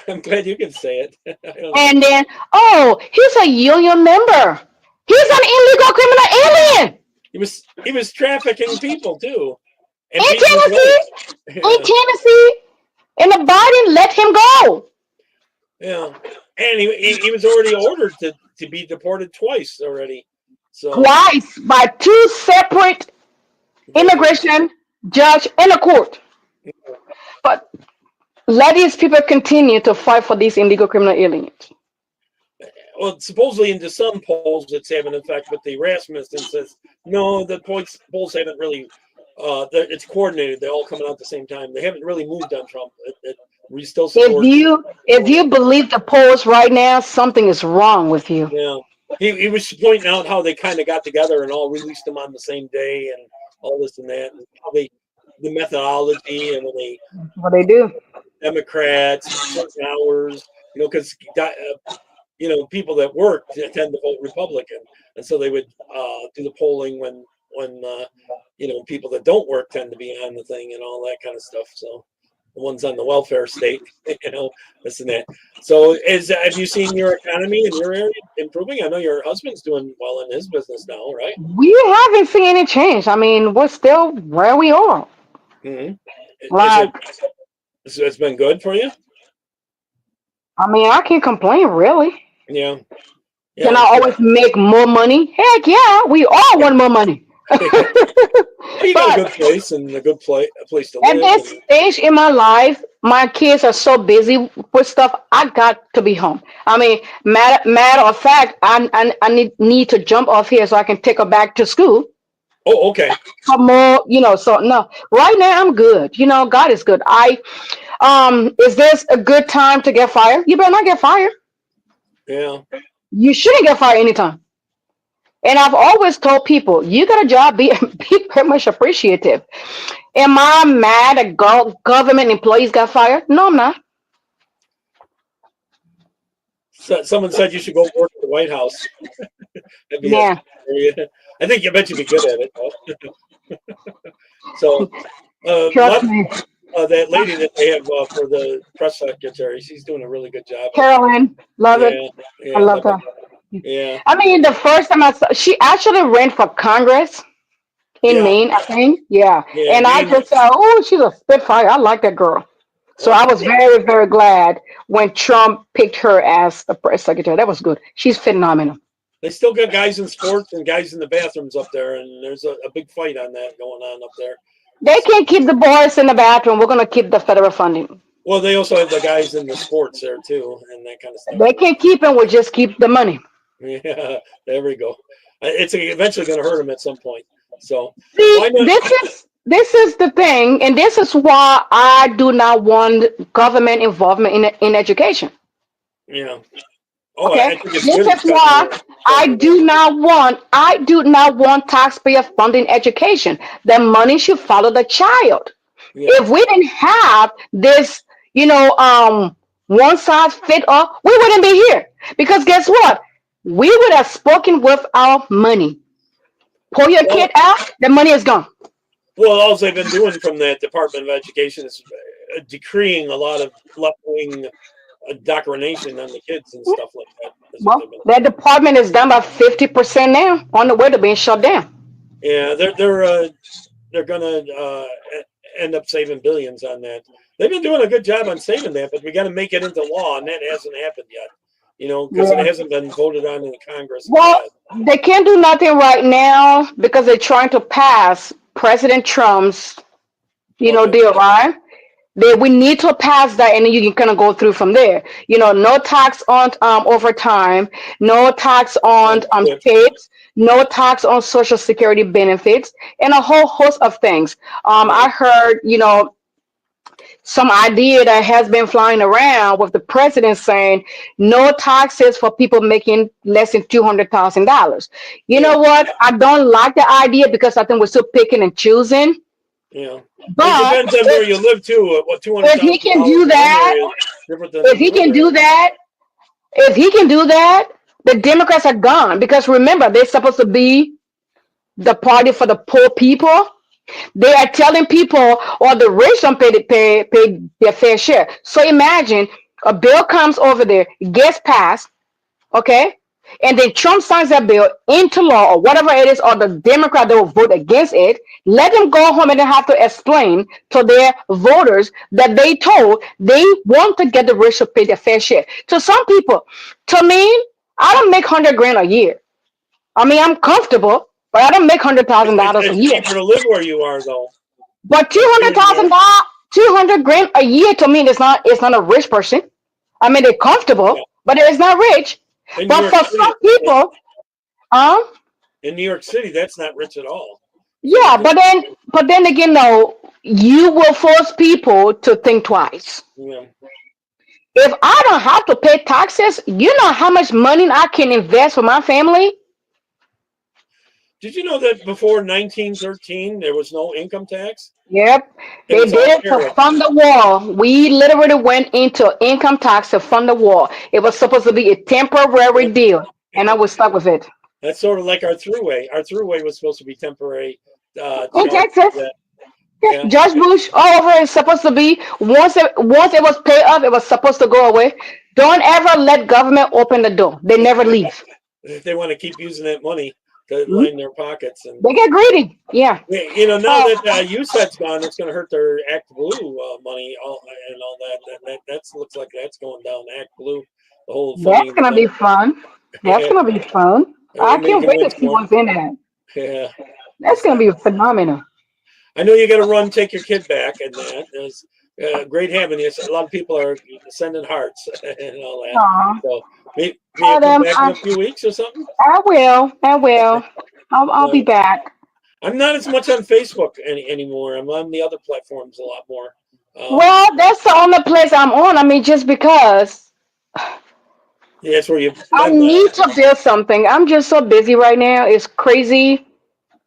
I'm glad you can say it. I don't know. And then, oh, he's a union member. He's an illegal criminal alien He was trafficking people too, and in beating his Tennessee. wife. In Yeah, Tennessee, and the Biden let him go yeah. And he was already ordered to be deported twice already. So twice by two separate immigration judge and a court. But let these people continue to fight for these illegal criminal aliens. well, supposedly into some polls it's having an effect, but the Rasmussen says no. The polls haven't really. It's coordinated. They're all coming out at the same time. They haven't really moved on Trump. We still support. If you believe the polls right now, something is wrong with you. Yeah, he was pointing out how they kind of got together and all released them on the same day and all this and that, and how the methodology and when they What they do. Democrats certain hours, you know, because you know people that work tend to vote Republican, and so they would do the polling when you know people that don't work tend to be on the thing and all that kind of stuff. So the ones on the welfare state, you know, this and that. So have you seen your economy in your area improving? I know your husband's doing well in his business now, right? We haven't seen any change. I mean, we're still where we are. Mm-hmm. Like, It's been good for you? I mean, I can't complain really. Yeah. Can I always make more money? Heck yeah, we all want more money. You got a good But place and a good place to at live. this stage in my life, my kids are so busy with stuff. I got to be home. I mean, matter of fact, I need to jump off here so I can take her back to school. Oh, okay. For more, you know. So no, right now I'm good. You know, God is good. Is this a good time to get fired? You better not get fired. Yeah. You shouldn't get fired anytime. And I've always told people, you got a job, be very much appreciative. Am I mad that government employees got fired? No, I'm not. So, someone said you should go work at the White House. That'd be Yeah. I think you bet you'd be good at it. So, Trust me. that lady that they have for the press secretary, she's doing a really good job. Carolyn, love it. Yeah, I love her. Yeah. I mean, the first time I saw, she actually ran for Congress in Maine, I think. Yeah. And I just thought, oh, she's a spitfire. I like that girl. So I was very, very glad when Trump picked her as the press secretary. That was good. She's phenomenal. They still got guys in sports and guys in the bathrooms up there, and there's a big fight on that going on up there. They can't keep the boys in the bathroom. We're going to keep the federal funding. Well, they also have the guys in the sports there too, and that kind of stuff. They can't keep them. We'll just keep the money. Yeah, there we go. It's eventually going to hurt them at some point. So see, this is the thing, and this is why I do not want government involvement in education. Yeah. Oh, okay. This is why I do not want taxpayer funding education. The money should follow the child. Yeah. If we didn't have this, one size fit all, we wouldn't be here. Because guess what? We would have spoken with our money. Pull your kid out, the money is gone. Well, all they've been doing from that Department of Education is decreeing a lot of left-wing indoctrination on the kids and stuff like that. Well, that department is down by 50% now, on the way to being shut down. Yeah, they're going to end up saving billions on that. They've been doing a good job on saving that, but we got to make it into law, and that hasn't happened yet. Because it hasn't been voted on in the Congress. Well, they can't do nothing right now because they're trying to pass President Trump's, deal, right? We need to pass that, and then you can kind of go through from there. No tax on overtime, no tax on tips, no tax on Social Security benefits, and a whole host of things. I heard, some idea that has been flying around with the president saying no taxes for people making less than $200,000. You know what? I don't like the idea because I think we're still picking and choosing. Yeah. But It depends on where you live too. What if he can do that, if he can do that, if he can do that, the Democrats are gone because remember they're supposed to be the party for the poor people. They are telling people, or the rich don't pay their fair share. So imagine a bill comes over there, gets passed, okay, and then Trump signs that bill into law or whatever it is, or the Democrat that will vote against it. Let them go home and they have to explain to their voters that they told they want to get the rich to pay their fair share. To some people, to me, I don't make 100 grand a year. I mean, I'm comfortable, but I don't make $100,000 a It's year. cheaper to live where you are, though. But $200,000, 200 grand a year to me is not. It's not a rich person. I mean, they're comfortable, but it's not rich. In But New for York City, some people, in New York City, that's not rich at all. yeah. But then again, no, you will force people to think twice. Yeah. If I don't have to pay taxes, you know how much money I can invest for my family. Did you know that before 1913 there was no income tax? Yep, It they was all did it to tariff. fund the war. We literally went into income tax to fund the war. It was supposed to be a temporary deal, and I was stuck with it. That's sort of like our throughway. Our throughway was supposed to be temporary. In Charge Texas, that. yeah, Yeah. Judge Bush all over is supposed to be once it was paid off, it was supposed to go away. Don't ever let government open the door. They never leave. If they want to keep using that money to Mhm. line their pockets, and They get greedy. Yeah. now Oh, that USAID's gone, it's going to hurt their Act Blue money and all that. That looks like that's going down. Act Blue, the whole that's funding. gonna be fun. That's Yeah, gonna be fun. I maybe you can't can wait win to see some more. what's in that. Yeah, That's gonna be phenomenal. I know you got to run, take your kid back, and that is great having you. A lot of people are sending hearts and all that. Aw. So maybe you come back in a few weeks or something. I will. I will. Okay. I'll be back. I'm not as much on Facebook anymore. I'm on the other platforms a lot more. Well, that's the only place I'm on. I mean, just because Yeah, that's where you've I been. need to build something. I'm just so busy right now. It's crazy.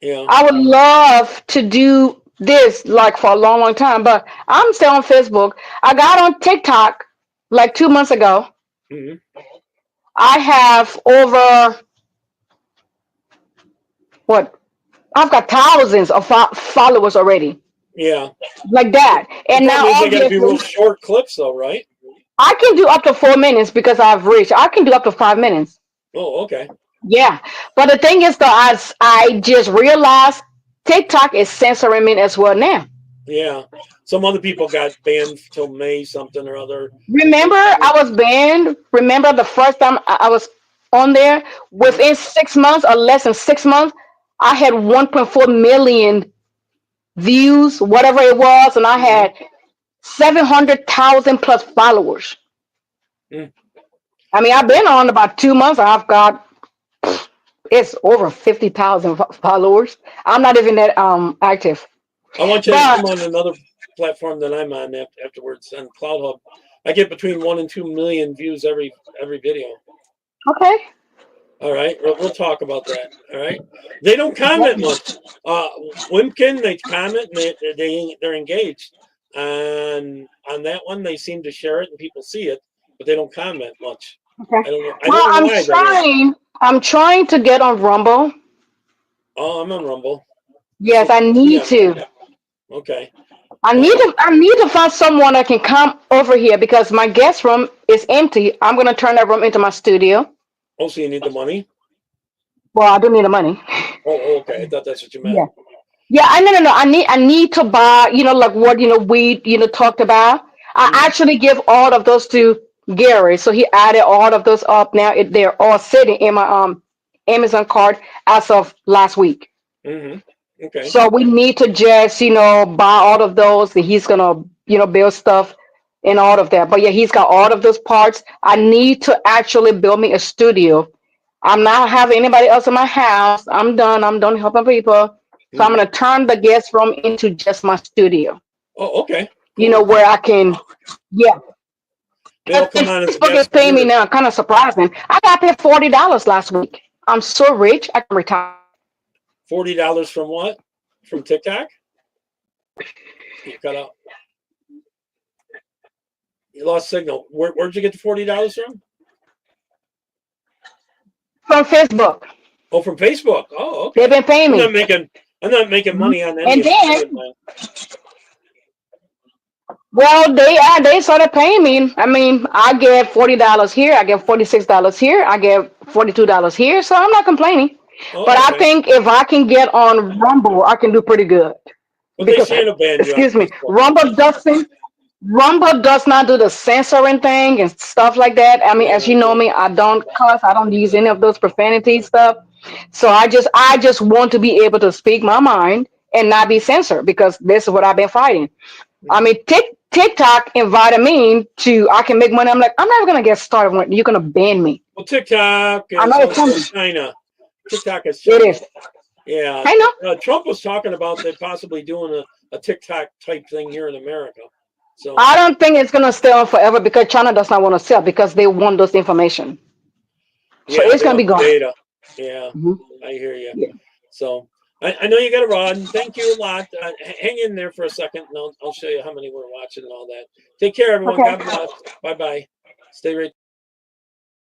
Yeah. I would love to do this like for a long, long time, but I'm still on Facebook. I got on TikTok like 2 months ago. Hmm. I have over what? I've got thousands of followers already, Yeah. like that. The And now problem is they got to be real obviously short clips, though, right? I can do up to 4 minutes because I've reached. I can do up to 5 minutes. Oh, okay. Yeah, but the thing is, though, I just realized TikTok is censoring me as well now. Yeah. Some other people got banned till May something or other. Remember, I was banned. Remember the first time I was on there? Within 6 months or less than 6 months, I had 1.4 million views, whatever it was, and I had 700,000 plus followers. Mm. I mean, I've been on about 2 months. I've got it's over 50,000 followers. I'm not even that active. I want you to But come on another platform that I'm on afterwards on Cloud Hub. I get between 1 and 2 million views every video. okay. All right, we'll talk about that. All right, they don't comment much. Wimpkin, they comment, and they're engaged. On that one, they seem to share it and people see it, but they don't comment much. Okay. I don't know. I Well, don't know why. I'm trying to get on Rumble. Oh, I'm on Rumble. Yes, I need to. Okay. I need to find someone that can come over here because my guest room is empty. I'm gonna turn that room into my studio. Oh, so you need the money? Well, I don't need the money. Oh, okay. I thought that's what you meant. Yeah. Yeah, no. I need to buy, like what we talked about. I actually give all of those to Gary. So he added all of those up now. They're all sitting in my Amazon card as of last week. Mm-hmm. Okay. So we need to just, buy all of those. And he's gonna, build stuff and all of that. But yeah, he's got all of those parts. I need to actually build me a studio. I'm not having anybody else in my house. I'm done. I'm done helping people. So I'm gonna turn the guest room into just my studio. Oh, okay. you know, where I can, yeah. They'll come on as a Facebook is guest paying me speaker. now, kind of surprising. I got paid $40 last week. I'm so rich, I can retire. $40 from what? From TikTok? You cut out. You lost signal. Where'd you get the $40 from? From Facebook. Oh, from Facebook. Oh, okay. They've been paying I'm me. not making money on any And of then, it. well, they started paying me. I mean, I get $40 here, I get $46 here, I get $42 here, so I'm not complaining. Oh, But I okay. think if I can get on Rumble, I can do pretty good. But they Because, shadow banned you on excuse me, Facebook. Rumble does not do the censoring thing and stuff like that. I mean, as you know me, I don't cuss, I don't use any of those profanity stuff. So I just want to be able to speak my mind and not be censored, because this is what I've been fighting. I mean, TikTok invited me to, I can make money. I'm like, I'm never gonna get started when you're gonna ban me. Well, TikTok I is know it's also coming. China. TikTok is It China. is. Yeah. I know. Trump was talking about they possibly doing a TikTok type thing here in America. So I don't think it's gonna stay on forever because China does not want to sell because they want those information. So yeah, it's they gonna be want gone. data. Yeah, Mhm. I hear you. Yeah. So I know you got to run. Thank you a lot. Hang in there for a second, and I'll show you how many we're watching and all that. Take care, everyone. Okay. God bless. Bye bye. Stay right.